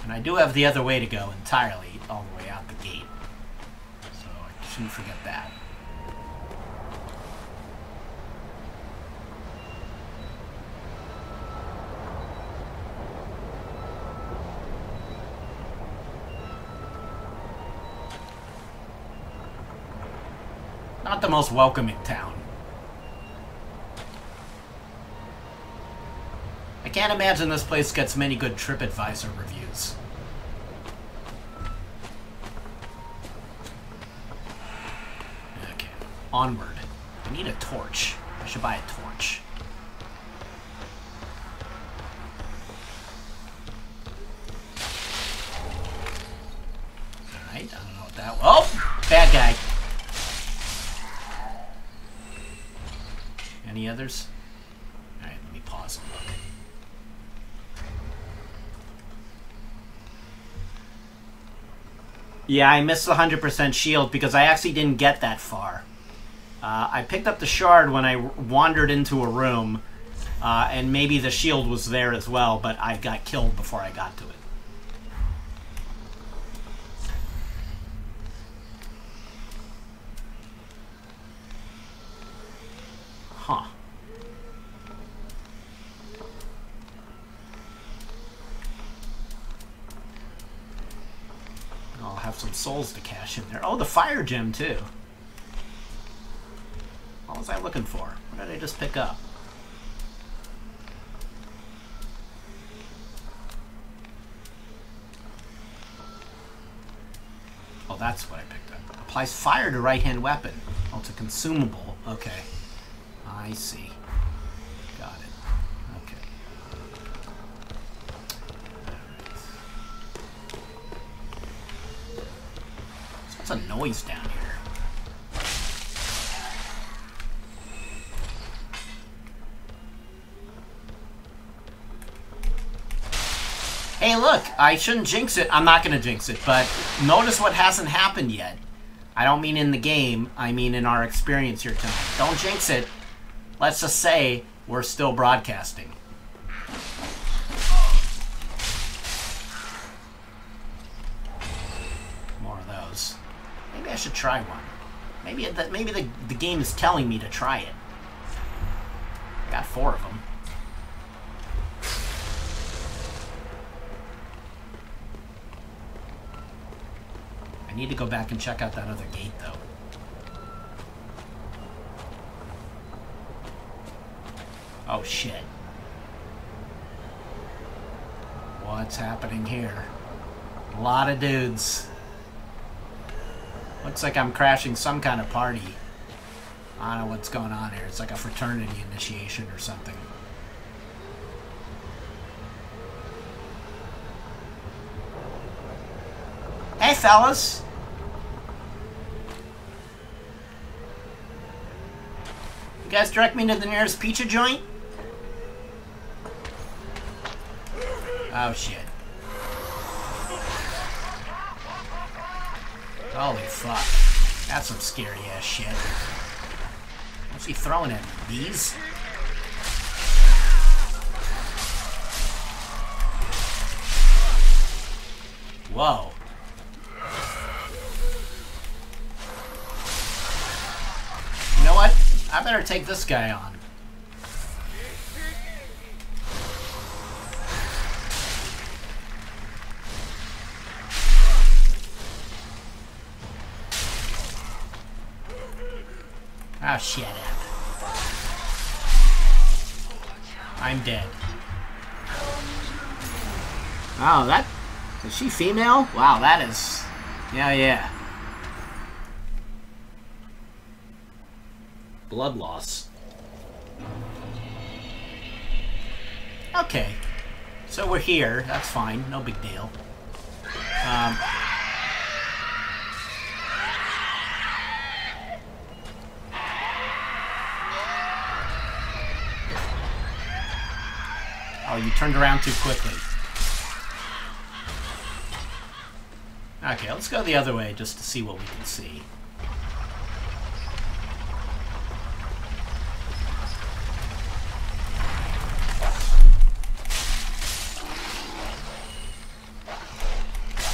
[SPEAKER 1] And I do have the other way to go entirely, all the way out the gate. So I shouldn't forget that. Not the most welcoming town. I can't imagine this place gets many good TripAdvisor reviews. Okay, onward. I need a torch. I should buy a torch. Alright, I don't know what that was. Oh! Bad guy. Any others? Alright, let me pause and look. Yeah, I missed the 100% shield because I actually didn't get that far. I picked up the shard when I wandered into a room, and maybe the shield was there as well, but I got killed before I got to it. Huh. I'll have some souls to cash in there. Oh, the fire gem, too. What was I looking for? What did I just pick up? Oh, that's what I picked up. Applies fire to right-hand weapon. Oh, it's a consumable. Okay. I see. Got it. Okay. So what's a noise down here? Hey, look, I shouldn't jinx it. I'm not going to jinx it, but notice what hasn't happened yet. I don't mean in the game. I mean in our experience here tonight. Don't jinx it. Let's just say we're still broadcasting. More of those. Maybe I should try one. Maybe the game is telling me to try it. I got 4 of them. I need to go back and check out that other gate, though. Oh, shit. What's happening here? A lot of dudes. Looks like I'm crashing some kind of party. I don't know what's going on here. It's like a fraternity initiation or something. Hey, fellas. You guys direct me to the nearest pizza joint? Oh, shit. Holy fuck. That's some scary ass shit. What's he throwing at me? These? Whoa. You know what? I better take this guy on. Oh, shit. I'm dead. Oh, that... Is she female? Wow, that is... Yeah. Blood loss. Okay. So we're here. That's fine. No big deal. Oh, you turned around too quickly. Okay, let's go the other way just to see what we can see.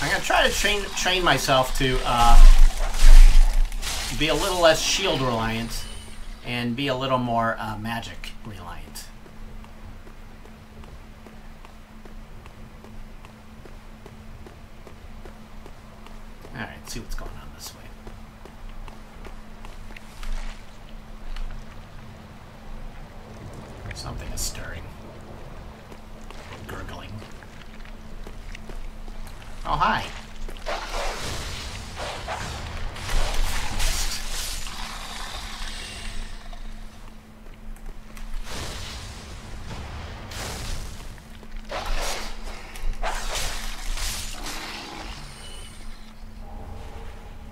[SPEAKER 1] I'm gonna try to train myself to be a little less shield reliant and be a little more magic reliant. Alright, see what's going on this way. Something is stirring. Gurgling. Oh, hi.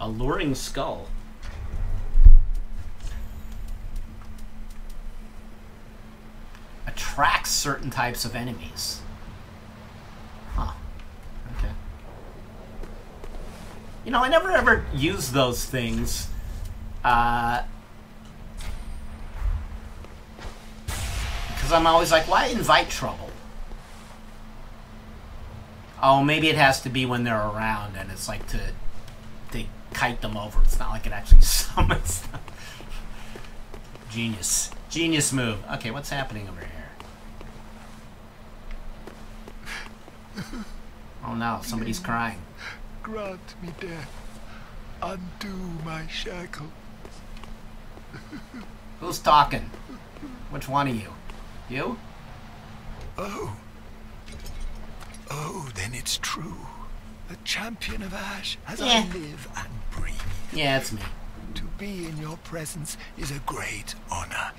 [SPEAKER 1] Alluring skull. Attracts certain types of enemies. Huh. Okay. You know, I never ever use those things Because I'm always like, why invite trouble? Oh, maybe it has to be when they're around, and it's like they kite them over. It's not like it actually summons them. Genius. Genius move. Okay, what's happening over here? Oh no, somebody's crying.
[SPEAKER 4] Grant me death. Undo my shackles.
[SPEAKER 1] Who's talking? Which one of you? You?
[SPEAKER 4] Oh. Oh, then it's true. The champion of Ash, as I live and breathe.
[SPEAKER 1] Yeah, it's me.
[SPEAKER 4] To be in your presence is a great honor.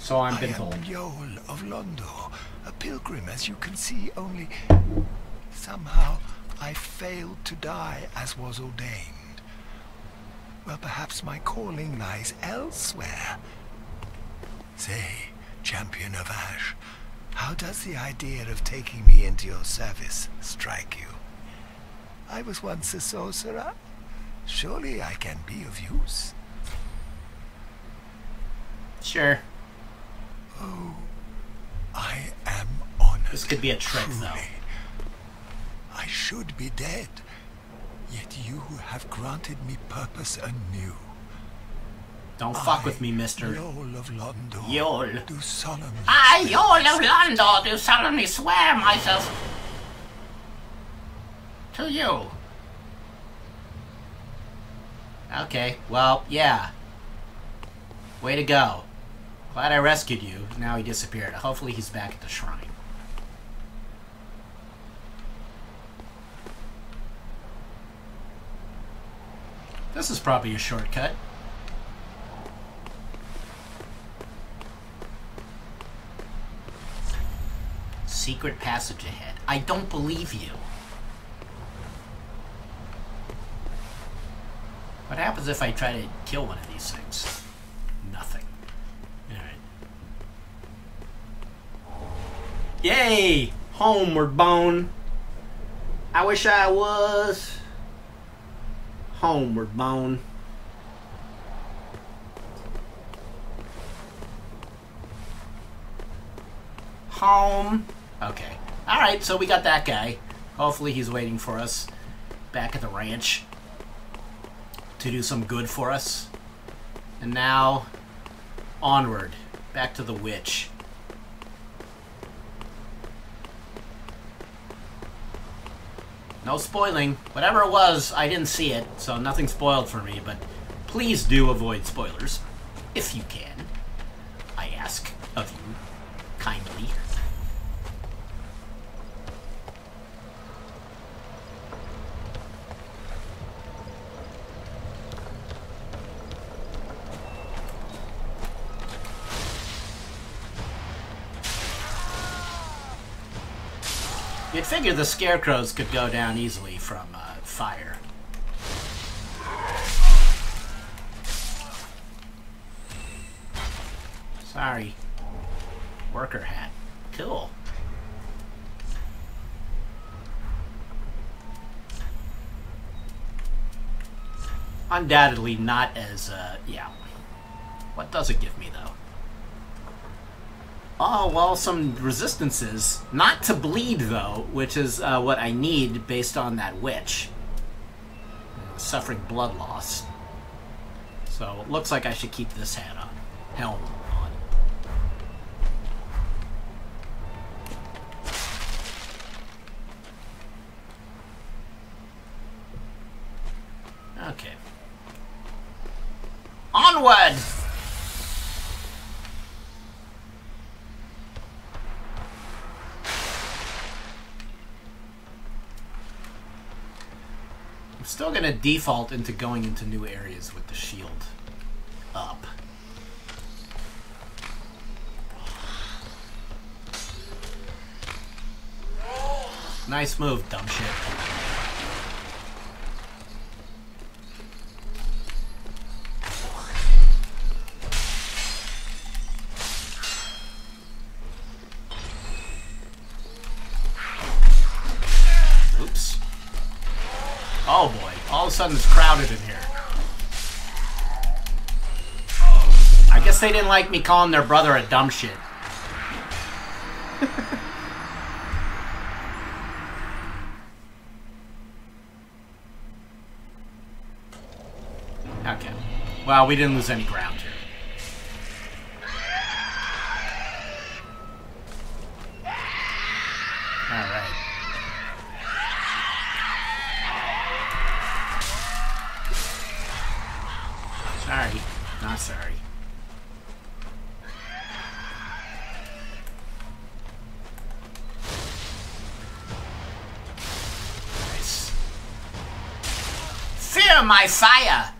[SPEAKER 1] So I've been told.
[SPEAKER 4] I am Yol of Londo, a pilgrim, as you can see, only somehow I failed to die as was ordained. Well, perhaps my calling lies elsewhere. Say, champion of Ash, how does the idea of taking me into your service strike you? I was once a sorcerer. Surely I can be of use.
[SPEAKER 1] Sure.
[SPEAKER 4] Oh, I am honored.
[SPEAKER 1] This could be a trick,
[SPEAKER 4] truly.
[SPEAKER 1] though.
[SPEAKER 4] I should be dead, yet you have granted me purpose anew.
[SPEAKER 1] Don't fuck with me, mister.
[SPEAKER 4] Yol of Londo.
[SPEAKER 1] Yol.
[SPEAKER 4] Do solemnly.
[SPEAKER 1] I, Yol of Londo, do solemnly swear myself to you. Okay, well, yeah. Way to go. Glad I rescued you. Now he disappeared. Hopefully he's back at the shrine. This is probably a shortcut. Secret passage ahead. I don't believe you. What happens if I try to kill one of these things? Nothing. Alright. Yay! Homeward Bone. I wish I was. Homeward Bone. Home. Okay. Alright, so we got that guy. Hopefully he's waiting for us back at the ranch to do some good for us. And now, onward. Back to the witch. No spoiling. Whatever it was, I didn't see it, so nothing spoiled for me, but please do avoid spoilers. If you can. I ask of you. Kindly. You'd figure the scarecrows could go down easily from fire. Sorry. Worker hat. Cool. Undoubtedly not as, yeah. What does it give me, though? Oh, well, some resistances. Not to bleed, though, which is what I need based on that witch. Suffering blood loss. So, it looks like I should keep this hat on. Helm on. Okay. Onward! Still gonna default into going into new areas with the shield up. Nice move, dumb shit. Oops. Oh boy, all of a sudden it's crowded in here. I guess they didn't like me calling their brother a dumb shit. Okay. Well, we didn't lose any ground here. Alright. Sorry. Not sorry. Nice. Fear my fire!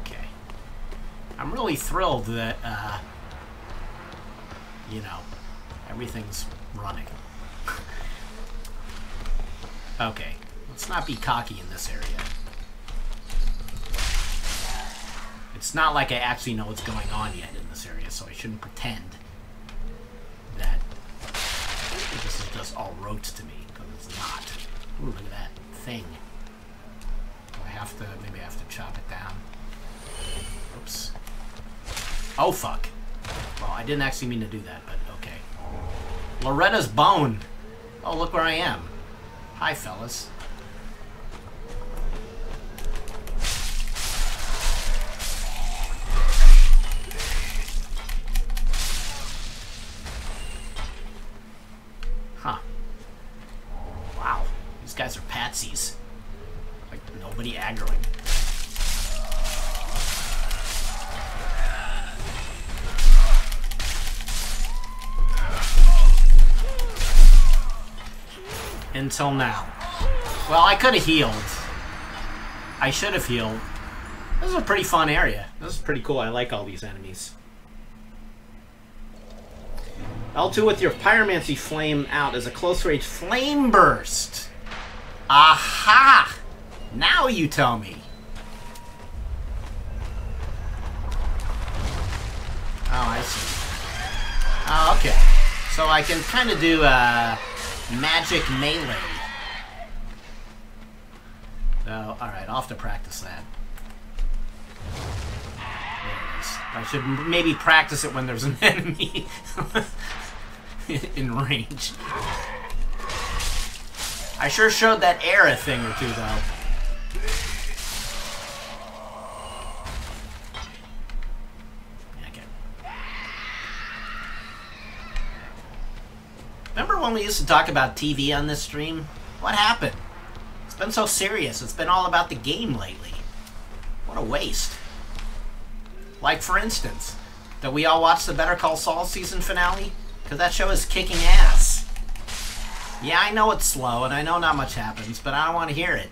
[SPEAKER 1] Okay. I'm really thrilled that, you know, everything's running. Okay, let's not be cocky in this area. It's not like I actually know what's going on yet in this area, so I shouldn't pretend that this is just all rote to me, because it's not. Ooh, look at that thing. Do I have to, maybe I have to chop it down. Oops. Oh, fuck. Well, I didn't actually mean to do that, but okay. Loretta's bone. Oh, look where I am. Hi, fellas. Huh. Wow. These guys are patsies. Like, nobody aggroing. Until now. Well, I could have healed. I should have healed. This is a pretty fun area. This is pretty cool. I like all these enemies. L2 with your pyromancy flame out as a close range flame burst. Aha! Now you tell me. Oh, I see. Oh, okay. So I can kind of do magic melee. So, alright, I'll have to practice that. There it is. I should maybe practice it when there's an enemy in range. I sure showed that air a thing or two, though. Okay. Remember when we used to talk about TV on this stream? What happened? It's been so serious. It's been all about the game lately. What a waste. Like, for instance, that we all watched the Better Call Saul season finale? Because that show is kicking ass. Yeah, I know it's slow, and I know not much happens, but I don't want to hear it.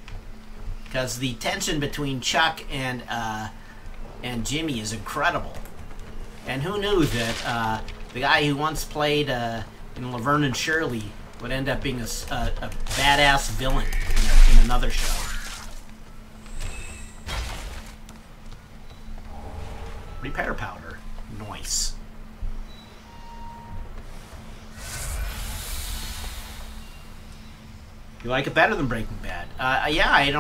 [SPEAKER 1] Because the tension between Chuck and Jimmy is incredible. And who knew that the guy who once played in Laverne and Shirley would end up being a badass villain in another show. Repair powder. Nice. You like it better than Breaking Bad? Yeah, I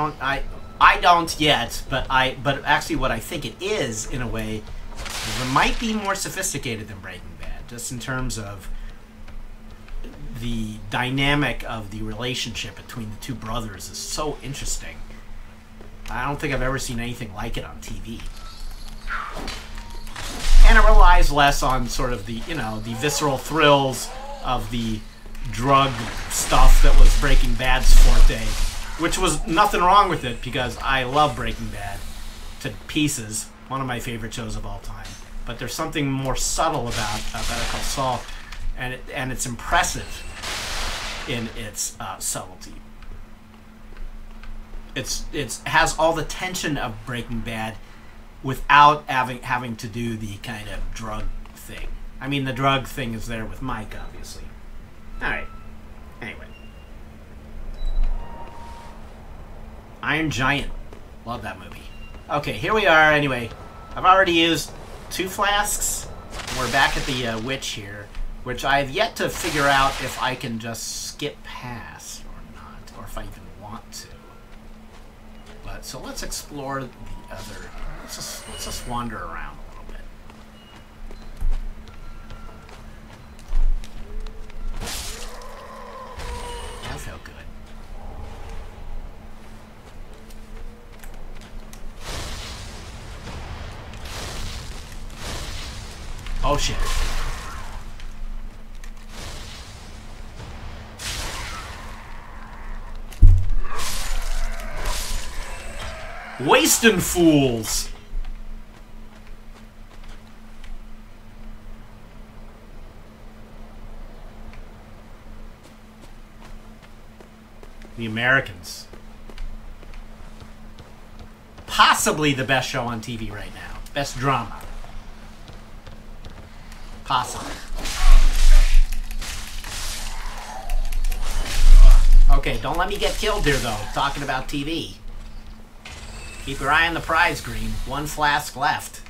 [SPEAKER 1] don't yet, but actually what I think it is, in a way, is it might be more sophisticated than Breaking Bad, just in terms of the dynamic of the relationship between the two brothers is so interesting. I don't think I've ever seen anything like it on TV. And it relies less on sort of the, you know, the visceral thrills of the drug stuff that was Breaking Bad's forte, which was nothing wrong with it because I love Breaking Bad to pieces, one of my favorite shows of all time. But there's something more subtle about Better Call Saul, and it's impressive in its subtlety. It has all the tension of Breaking Bad without having to do the kind of drug thing. I mean, the drug thing is there with Mike, obviously. Alright. Anyway. Iron Giant. Love that movie. Okay, here we are, anyway. I've already used 2 flasks. And we're back at the witch here which I have yet to figure out if I can just skip past or not, or if I even want to. But so let's explore the other. Let's just wander around a little bit. That felt good. Oh shit. Wasting fools. The Americans. Possibly the best show on TV right now. Best drama. Possibly. Okay, don't let me get killed here, though. Talking about TV. Keep your eye on the prize, Green. One flask left.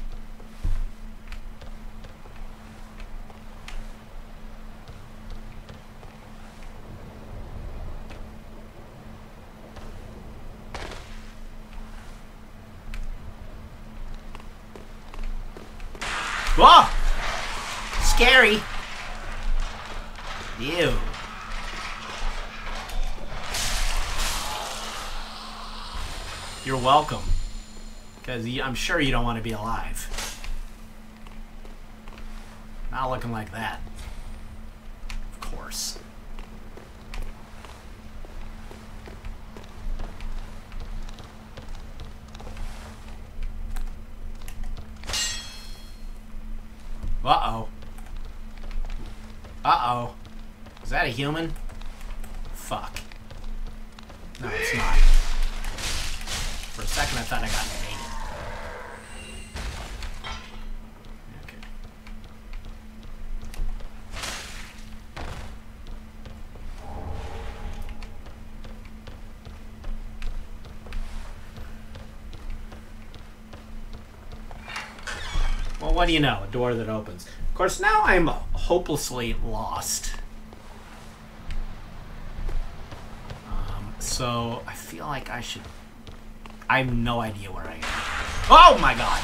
[SPEAKER 1] Whoa! Scary. Ew. You're welcome. Because I'm sure you don't want to be alive. Not looking like that. Of course. Uh-oh. Uh-oh. Is that a human? Fuck. No, it's not. For a second, I thought I got invaded. Okay. Well, what do you know? A door that opens. Of course, now I'm hopelessly lost. So I feel like I should... I have no idea where I am. Oh my god!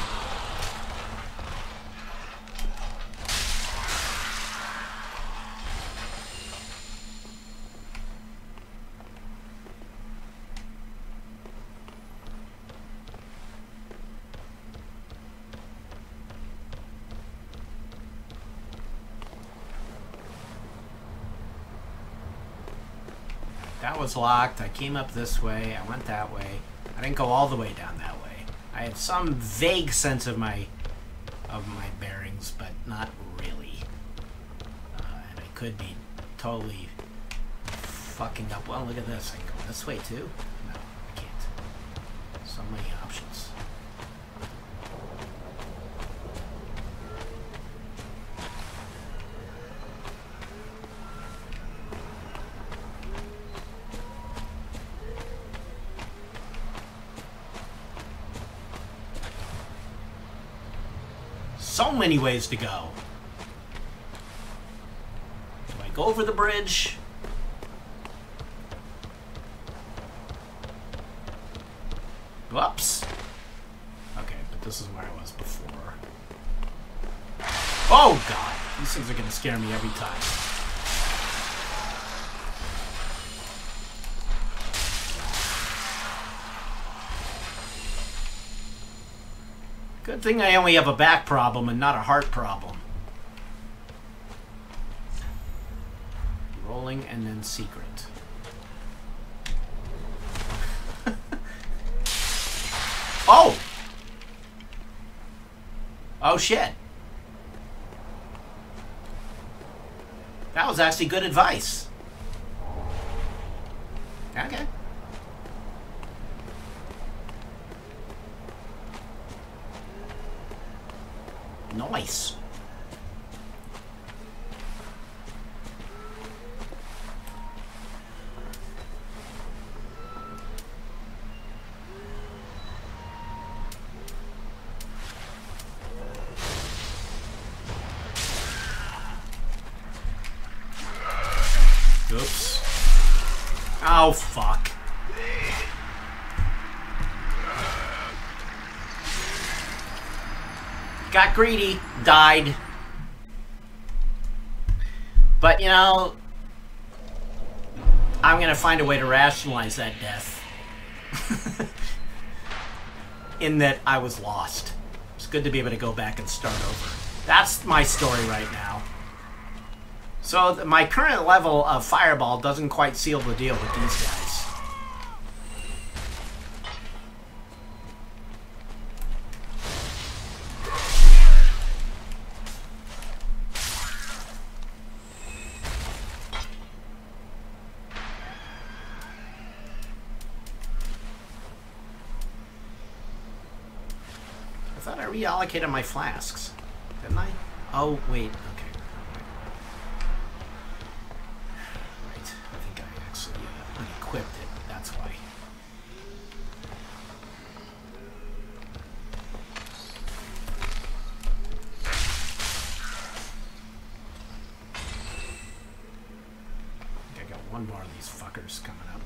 [SPEAKER 1] That was locked. I came up this way. I went that way. I didn't go all the way down that way. I had some vague sense of my bearings, but not really. And I could be totally fucking up. Well, look at this. I can go this way too? No, I can't. So many options. So many ways to go. Do I go over the bridge? Whoops. Okay, but this is where I was before. Oh god! These things are gonna scare me every time. Good thing I only have a back problem and not a heart problem. Rolling and then secret. Oh! Oh shit. That was actually good advice. Okay. Nice. Oops. Oh, fuck. Got greedy. Died. But, you know, I'm gonna find a way to rationalize that death. In that I was lost. It's good to be able to go back and start over. That's my story right now. So my current level of Fireball doesn't quite seal the deal with these guys. I thought I reallocated my flasks. Didn't I? Oh, wait. Okay. Right. I think I actually unequipped it. That's why. I think I got one more of these fuckers coming up.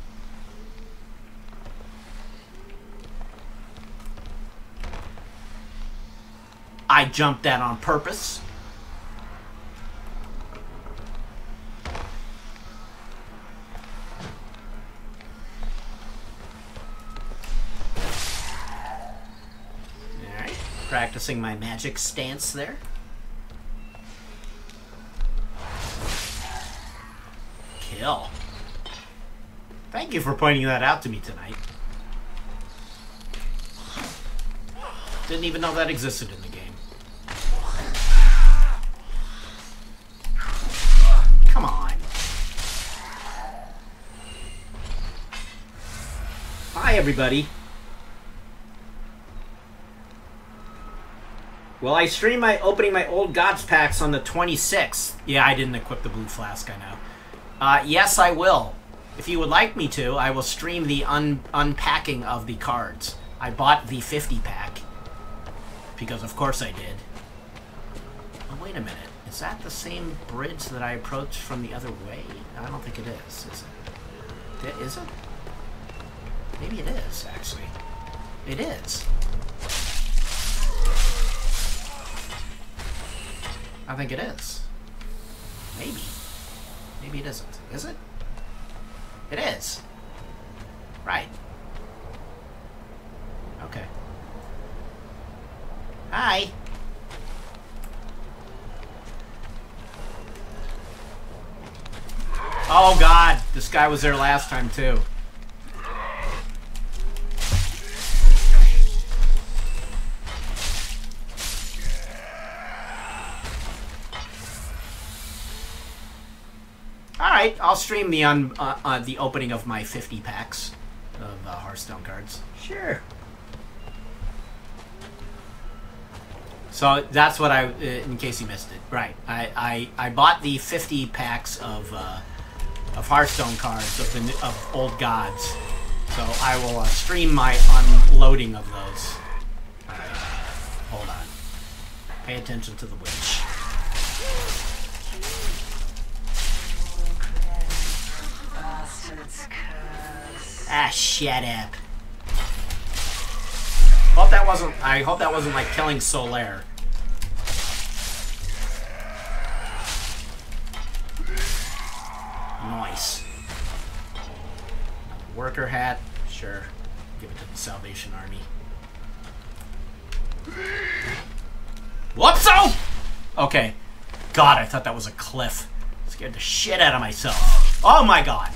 [SPEAKER 1] I jumped that on purpose. Alright, practicing my magic stance there. Kill. Thank you for pointing that out to me tonight. Didn't even know that existed in the game. Come on. Hi, everybody. Well, I stream my opening my Old Gods packs on the 26th. Yeah, I didn't equip the blue flask, I know. Yes, I will. If you would like me to, I will stream the unpacking of the cards. I bought the 50 pack. Because of course I did. Oh, wait a minute. Is that the same bridge that I approached from the other way? I don't think it is it? Is it? Maybe it is, actually. It is. I think it is. Maybe. Maybe it isn't. Is it? It is. Right. Okay. Hi. Oh god, this guy was there last time too. Alright, I'll stream the opening of my 50 packs of Hearthstone cards. Sure. So that's what in case you missed it, right? I bought the 50 packs of Hearthstone cards of Old Gods, so I will stream my unloading of those. Alright, hold on. Pay attention to the witch. Ah, shut up. I hope that wasn't like killing Solaire. Nice. Worker hat, sure. Give it to the Salvation Army. Whoopso! Okay. God, I thought that was a cliff. Scared the shit out of myself. Oh my god.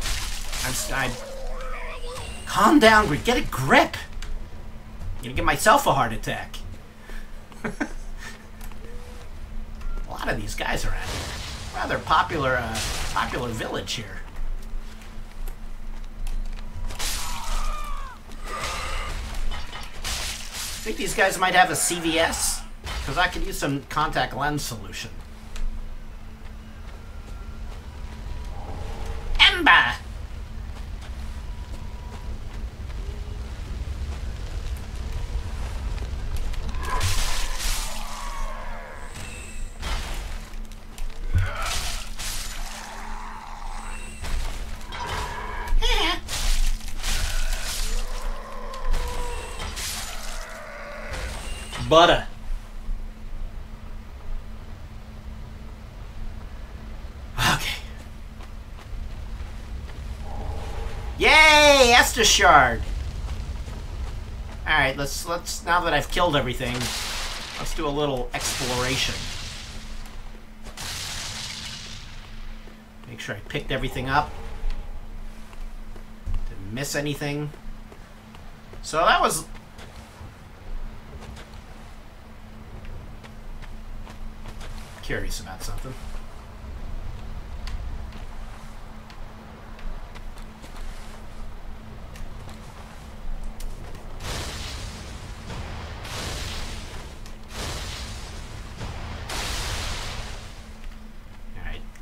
[SPEAKER 1] Calm down, get a grip. I'm gonna give myself a heart attack. A lot of these guys around here. Rather popular village here. Think these guys might have a CVS? Because I could use some contact lens solution. Ember! butter. Okay. Yay! Estus Shard! Alright, let's now that I've killed everything, let's do a little exploration. Make sure I picked everything up. Didn't miss anything. So that was... curious about something.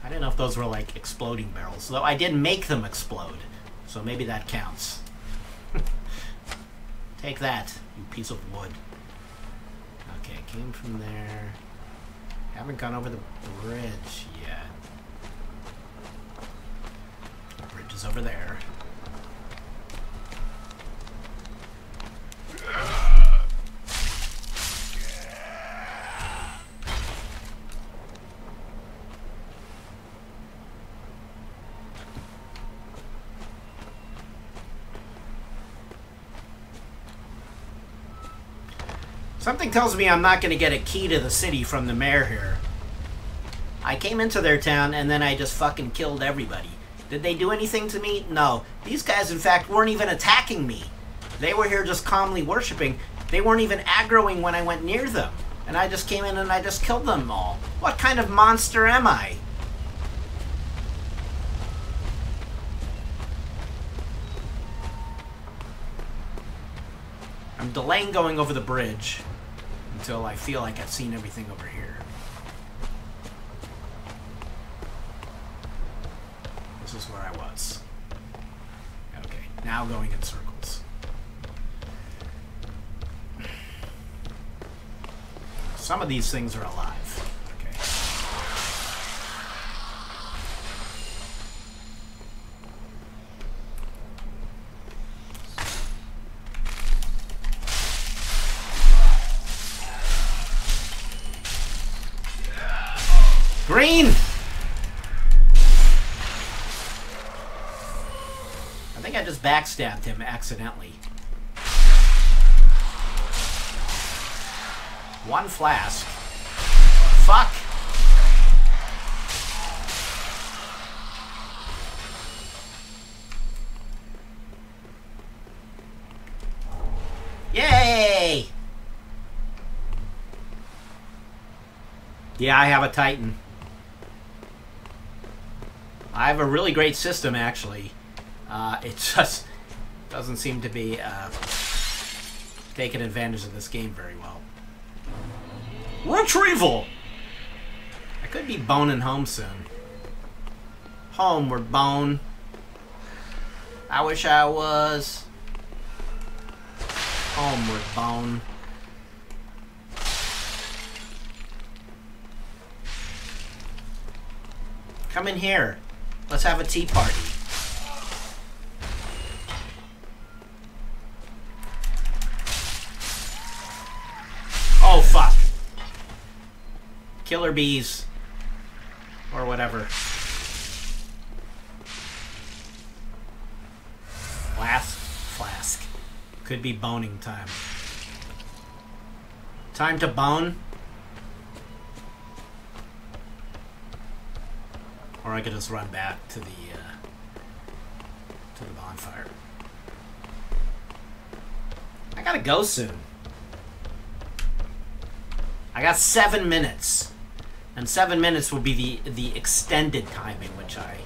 [SPEAKER 1] I didn't know if those were like exploding barrels, though I did make them explode, so maybe that counts. Take that, you piece of wood. Okay, came from there. Haven't gone over the bridge yet. The bridge is over there. Something tells me I'm not going to get a key to the city from the mayor here. I came into their town and then I just fucking killed everybody. Did they do anything to me? No. These guys, in fact, weren't even attacking me. They were here just calmly worshipping. They weren't even aggroing when I went near them. And I just came in and I just killed them all. What kind of monster am I? I'm delaying going over the bridge until I feel like I've seen everything over here. This is where I was. Okay, now going in circles. Some of these things are alive. Okay. Green! I think I just backstabbed him accidentally. One flask. Fuck! Yay! Yeah, I have a Titan. I have a really great system, actually. It just doesn't seem to be taking advantage of this game very well. Retrieval! I could be boning home soon. Homeward bone. I wish I was. Homeward bone. Come in here. Let's have a tea party. Oh, fuck. Killer bees. Or whatever. Flask. Could be boning time. Time to bone? Or I could just run back to the bonfire. I gotta go soon. I got 7 minutes. And 7 minutes will be the extended time in which I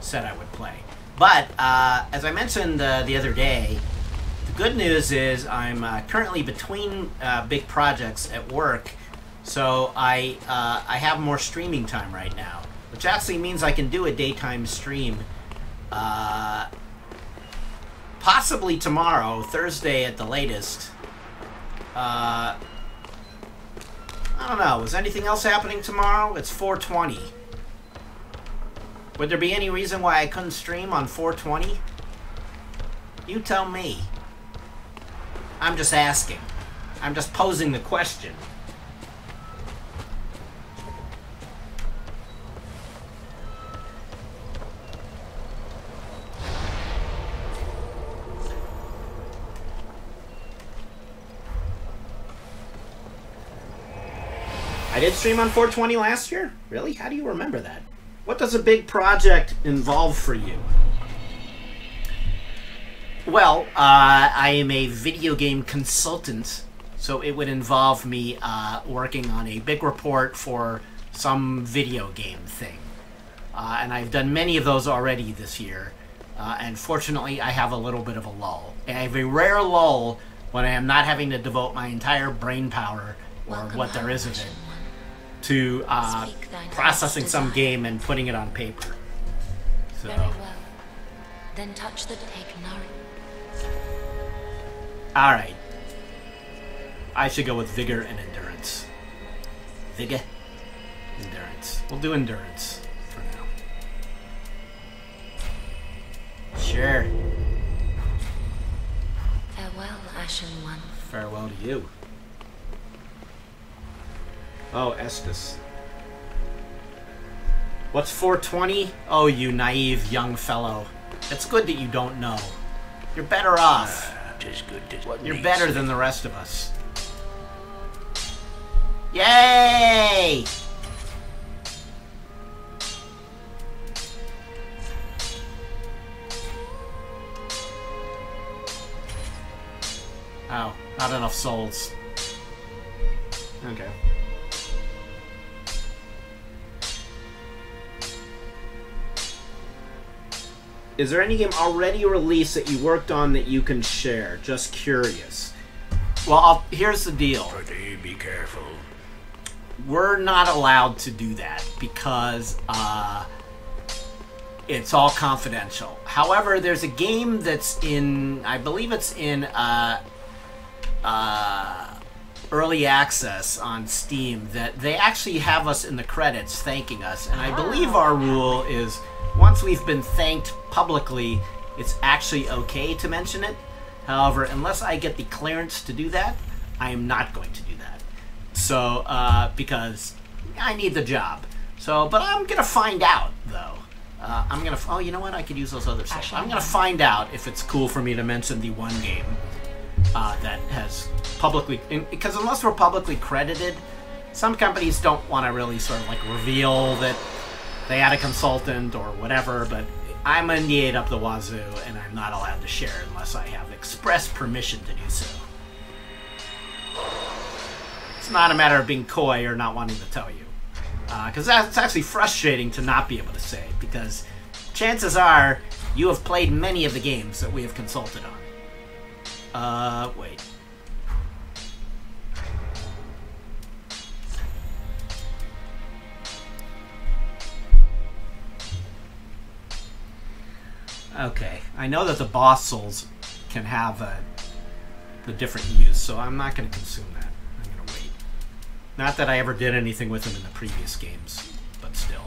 [SPEAKER 1] said I would play. But, as I mentioned the other day, the good news is I'm currently between big projects at work, so I have more streaming time right now, which actually means I can do a daytime stream, possibly tomorrow, Thursday at the latest. I don't know, is anything else happening tomorrow? It's 420. Would there be any reason why I couldn't stream on 420? You tell me. I'm just asking. I'm just posing the question. I did stream on 420 last year? Really? How do you remember that? What does a big project involve for you? Well, I am a video game consultant, so it would involve me working on a big report for some video game thing. And I've done many of those already this year. And fortunately, I have a little bit of a lull. I have a rare lull when I am not having to devote my entire brain power, or what there is of it, to processing some game and putting it on paper. So.
[SPEAKER 2] Very well. Then touch the Ignari.
[SPEAKER 1] Alright. I should go with vigor and endurance. Vigor? Endurance. We'll do endurance for now. Sure.
[SPEAKER 2] Farewell, Ashen One.
[SPEAKER 1] Farewell to you. Oh, Estus. What's 420? Oh, you naive young fellow. It's good that you don't know. You're better off. You're better than the rest of us. Yay! Oh, not enough souls. Okay. Is there any game already released that you worked on that you can share? Just curious. Well, here's the deal.
[SPEAKER 3] Be careful.
[SPEAKER 1] We're not allowed to do that because it's all confidential. However, there's a game that's in, I believe it's in early access on Steam that they actually have us in the credits thanking us. And I believe our rule is once we've been thanked publicly, it's actually okay to mention it. However, unless I get the clearance to do that, I am not going to do that. So, because I need the job. So, but I'm going to find out, though. I'm going to... Oh, you know what? I could use those other stuff. I'm going to find out if it's cool for me to mention the one game that has publicly... Because unless we're publicly credited, some companies don't want to really sort of, like, reveal that they had a consultant or whatever, but I'm NDA'd up the wazoo, and I'm not allowed to share unless I have express permission to do so. It's not a matter of being coy or not wanting to tell you. Because that's actually frustrating to not be able to say, because chances are you have played many of the games that we have consulted on. Wait. Okay, I know that the boss souls can have the different use, so I'm not going to consume that. I'm going to wait. Not that I ever did anything with them in the previous games, but still.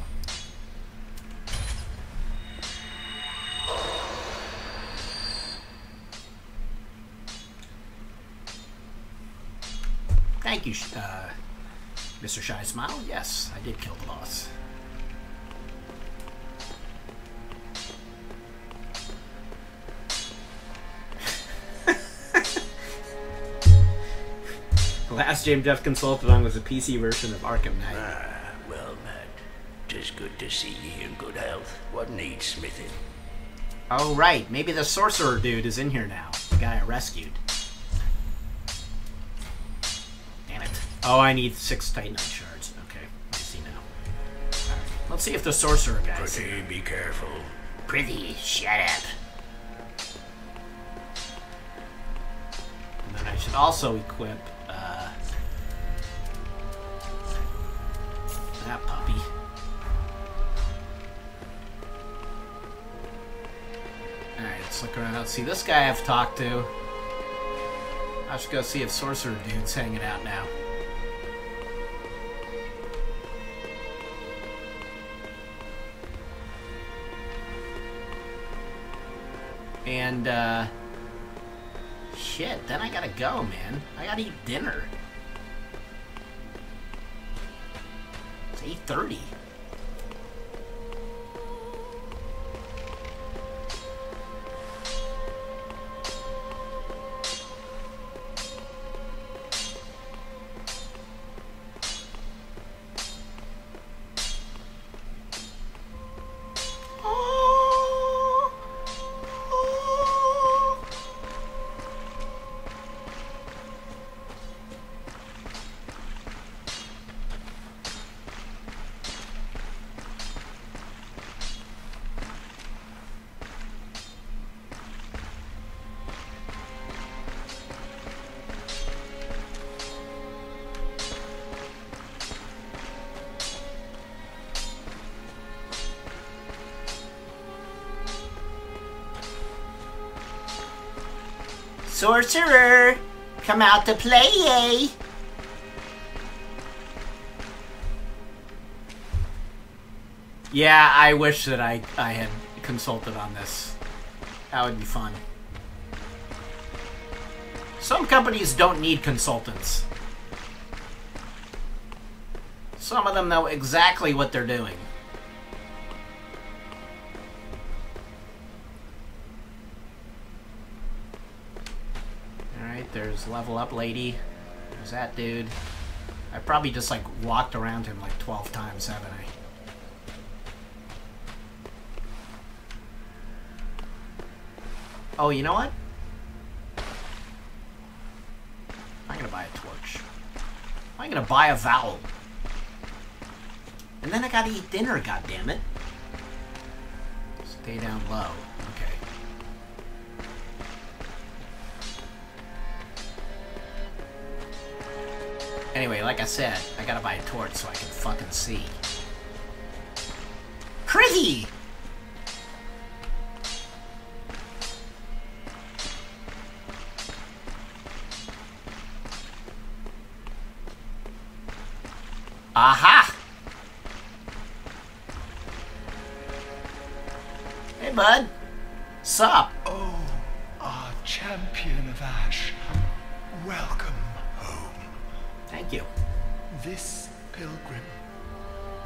[SPEAKER 1] Thank you, Mr. Shy Smile. Yes, I did kill the boss. The last game Jeff consulted on was a PC version of Arkham Knight.
[SPEAKER 3] Ah, well, Matt. 'Tis good to see ye in good health. What needs smithing?
[SPEAKER 1] Oh, right. Maybe the sorcerer dude is in here now. The guy I rescued. Damn it. Oh, I need 6 Titanite shards. Okay, I see now. Alright, let's see if the sorcerer guy's here.
[SPEAKER 3] Be careful.
[SPEAKER 1] Prithee, shut up. And then I should also equip that puppy. Alright, let's look around. See, this guy I've talked to. I should go see if Sorcerer Dude's hanging out now. And, Shit, then I gotta go, man. I gotta eat dinner. It's 8:30. Sorcerer, come out to play, eh? Yeah, I wish that I had consulted on this. That would be fun. Some companies don't need consultants. Some of them know exactly what they're doing. There's level up lady. There's that dude. I probably just like walked around him like 12 times, haven't I? Oh, you know what? I'm gonna buy a torch. I'm gonna buy a vowel. And then I gotta eat dinner, goddammit. Stay down low. Okay. Anyway, like I said, I gotta buy a torch so I can fucking see. Critty! Aha! Hey, bud. Sup?
[SPEAKER 4] Oh, our champion of Ash. Welcome home.
[SPEAKER 1] Thank you.
[SPEAKER 4] This pilgrim,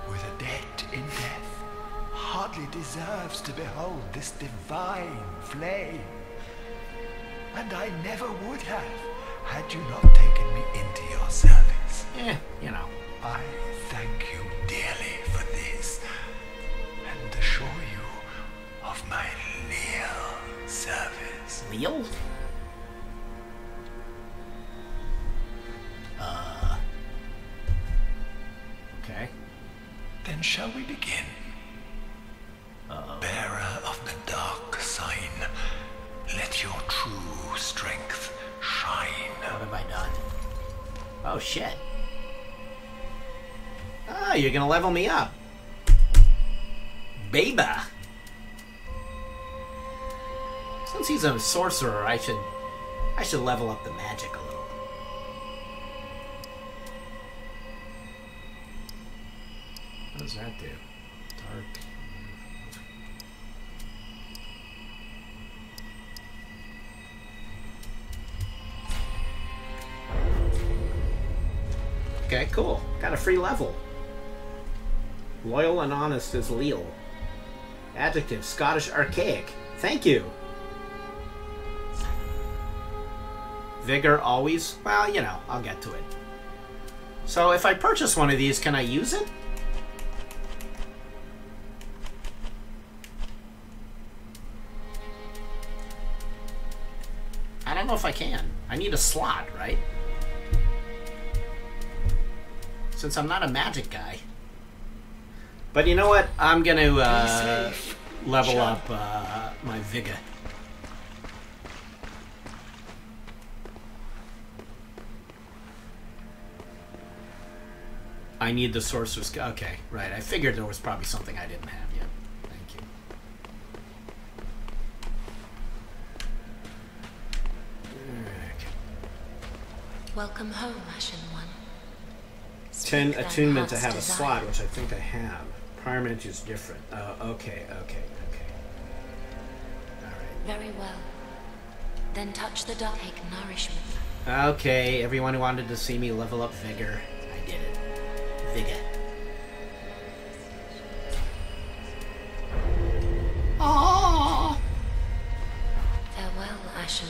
[SPEAKER 4] with a debt in death, hardly deserves to behold this divine flame. And I never would have, had you not taken me into your service.
[SPEAKER 1] You know.
[SPEAKER 4] I thank you dearly for this, and assure you of my leal service.
[SPEAKER 1] Leal? Okay.
[SPEAKER 4] Then shall we begin? Bearer of the dark sign, let your true strength shine.
[SPEAKER 1] What have I done? Oh, shit. Oh, you're gonna level me up. Baba. Since he's a sorcerer, I should level up the magic a little. What does that do? Dark. Okay, cool. Got a free level. Loyal and honest as Leal. Adjective, Scottish archaic. Thank you. Vigor always? Well, you know, I'll get to it. So if I purchase one of these, can I use it? I don't know if I can. I need a slot, right? Since I'm not a magic guy. But you know what? I'm gonna level up my vigor. I need the sorcerer's... Okay, right. I figured there was probably something I didn't have yet. Thank you. Okay.
[SPEAKER 2] Welcome home, Ashen One.
[SPEAKER 1] 10
[SPEAKER 2] Speak
[SPEAKER 1] attunement to
[SPEAKER 2] thy
[SPEAKER 1] have a
[SPEAKER 2] heart's
[SPEAKER 1] slot,
[SPEAKER 2] desire.
[SPEAKER 1] which I think I have. Parliament is different. Okay. Alright.
[SPEAKER 2] Very well. Then touch the dark. Take nourishment.
[SPEAKER 1] Okay, everyone who wanted to see me level up vigor, I did it. Vigor. Oh.
[SPEAKER 2] Farewell, Ashen.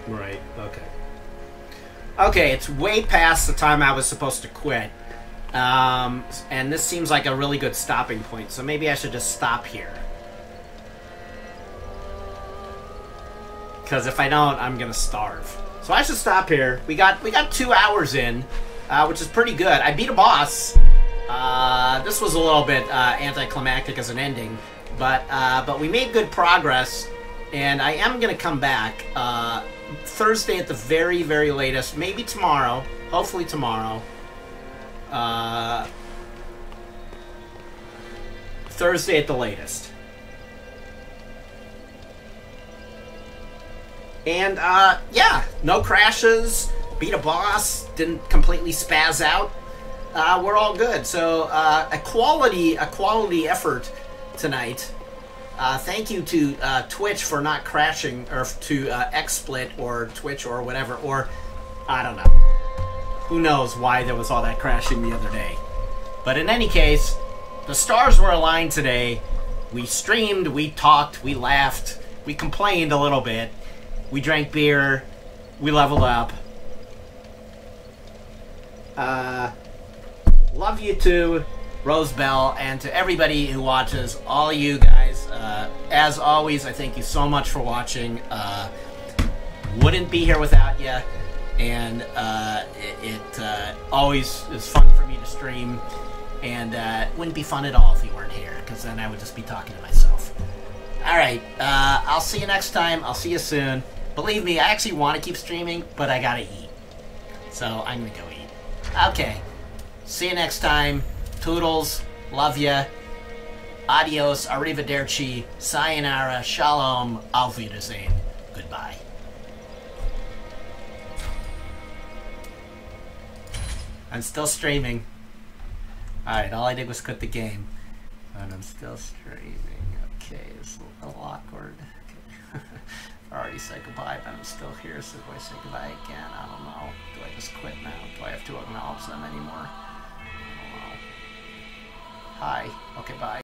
[SPEAKER 1] Right, okay. Okay, it's way past the time I was supposed to quit. And this seems like a really good stopping point, so maybe I should just stop here. Because if I don't, I'm gonna starve. So I should stop here. We got 2 hours in, which is pretty good. I beat a boss. This was a little bit anticlimactic as an ending, but we made good progress, and I am gonna come back Thursday at the very, very latest. Maybe tomorrow. Hopefully tomorrow. Thursday at the latest. And, yeah, no crashes, beat a boss, didn't completely spaz out. We're all good. So, a quality effort tonight. Thank you to Twitch for not crashing, or to XSplit or Twitch or whatever, or I don't know. Who knows why there was all that crashing the other day. But in any case, the stars were aligned today. We streamed, we talked, we laughed, we complained a little bit. We drank beer. We leveled up. Love you too, Rosebell, and to everybody who watches, all you guys. As always, I thank you so much for watching. Wouldn't be here without you, and it always is fun for me to stream, and it wouldn't be fun at all if you weren't here, because then I would just be talking to myself. Alright, I'll see you next time. I'll see you soon. Believe me, I actually want to keep streaming, but I gotta eat. So, I'm gonna go eat. Okay. See you next time. Toodles. Love ya. Adios. Arrivederci. Sayonara. Shalom. Auf Wiedersehen. Goodbye. I'm still streaming. Alright, all I did was quit the game. And I'm still streaming. Okay, it's a little awkward. Okay. I already said goodbye, but I'm still here, so do I say goodbye again? I don't know. Do I just quit now? Do I have to acknowledge them anymore? I don't know. Hi. Okay, bye.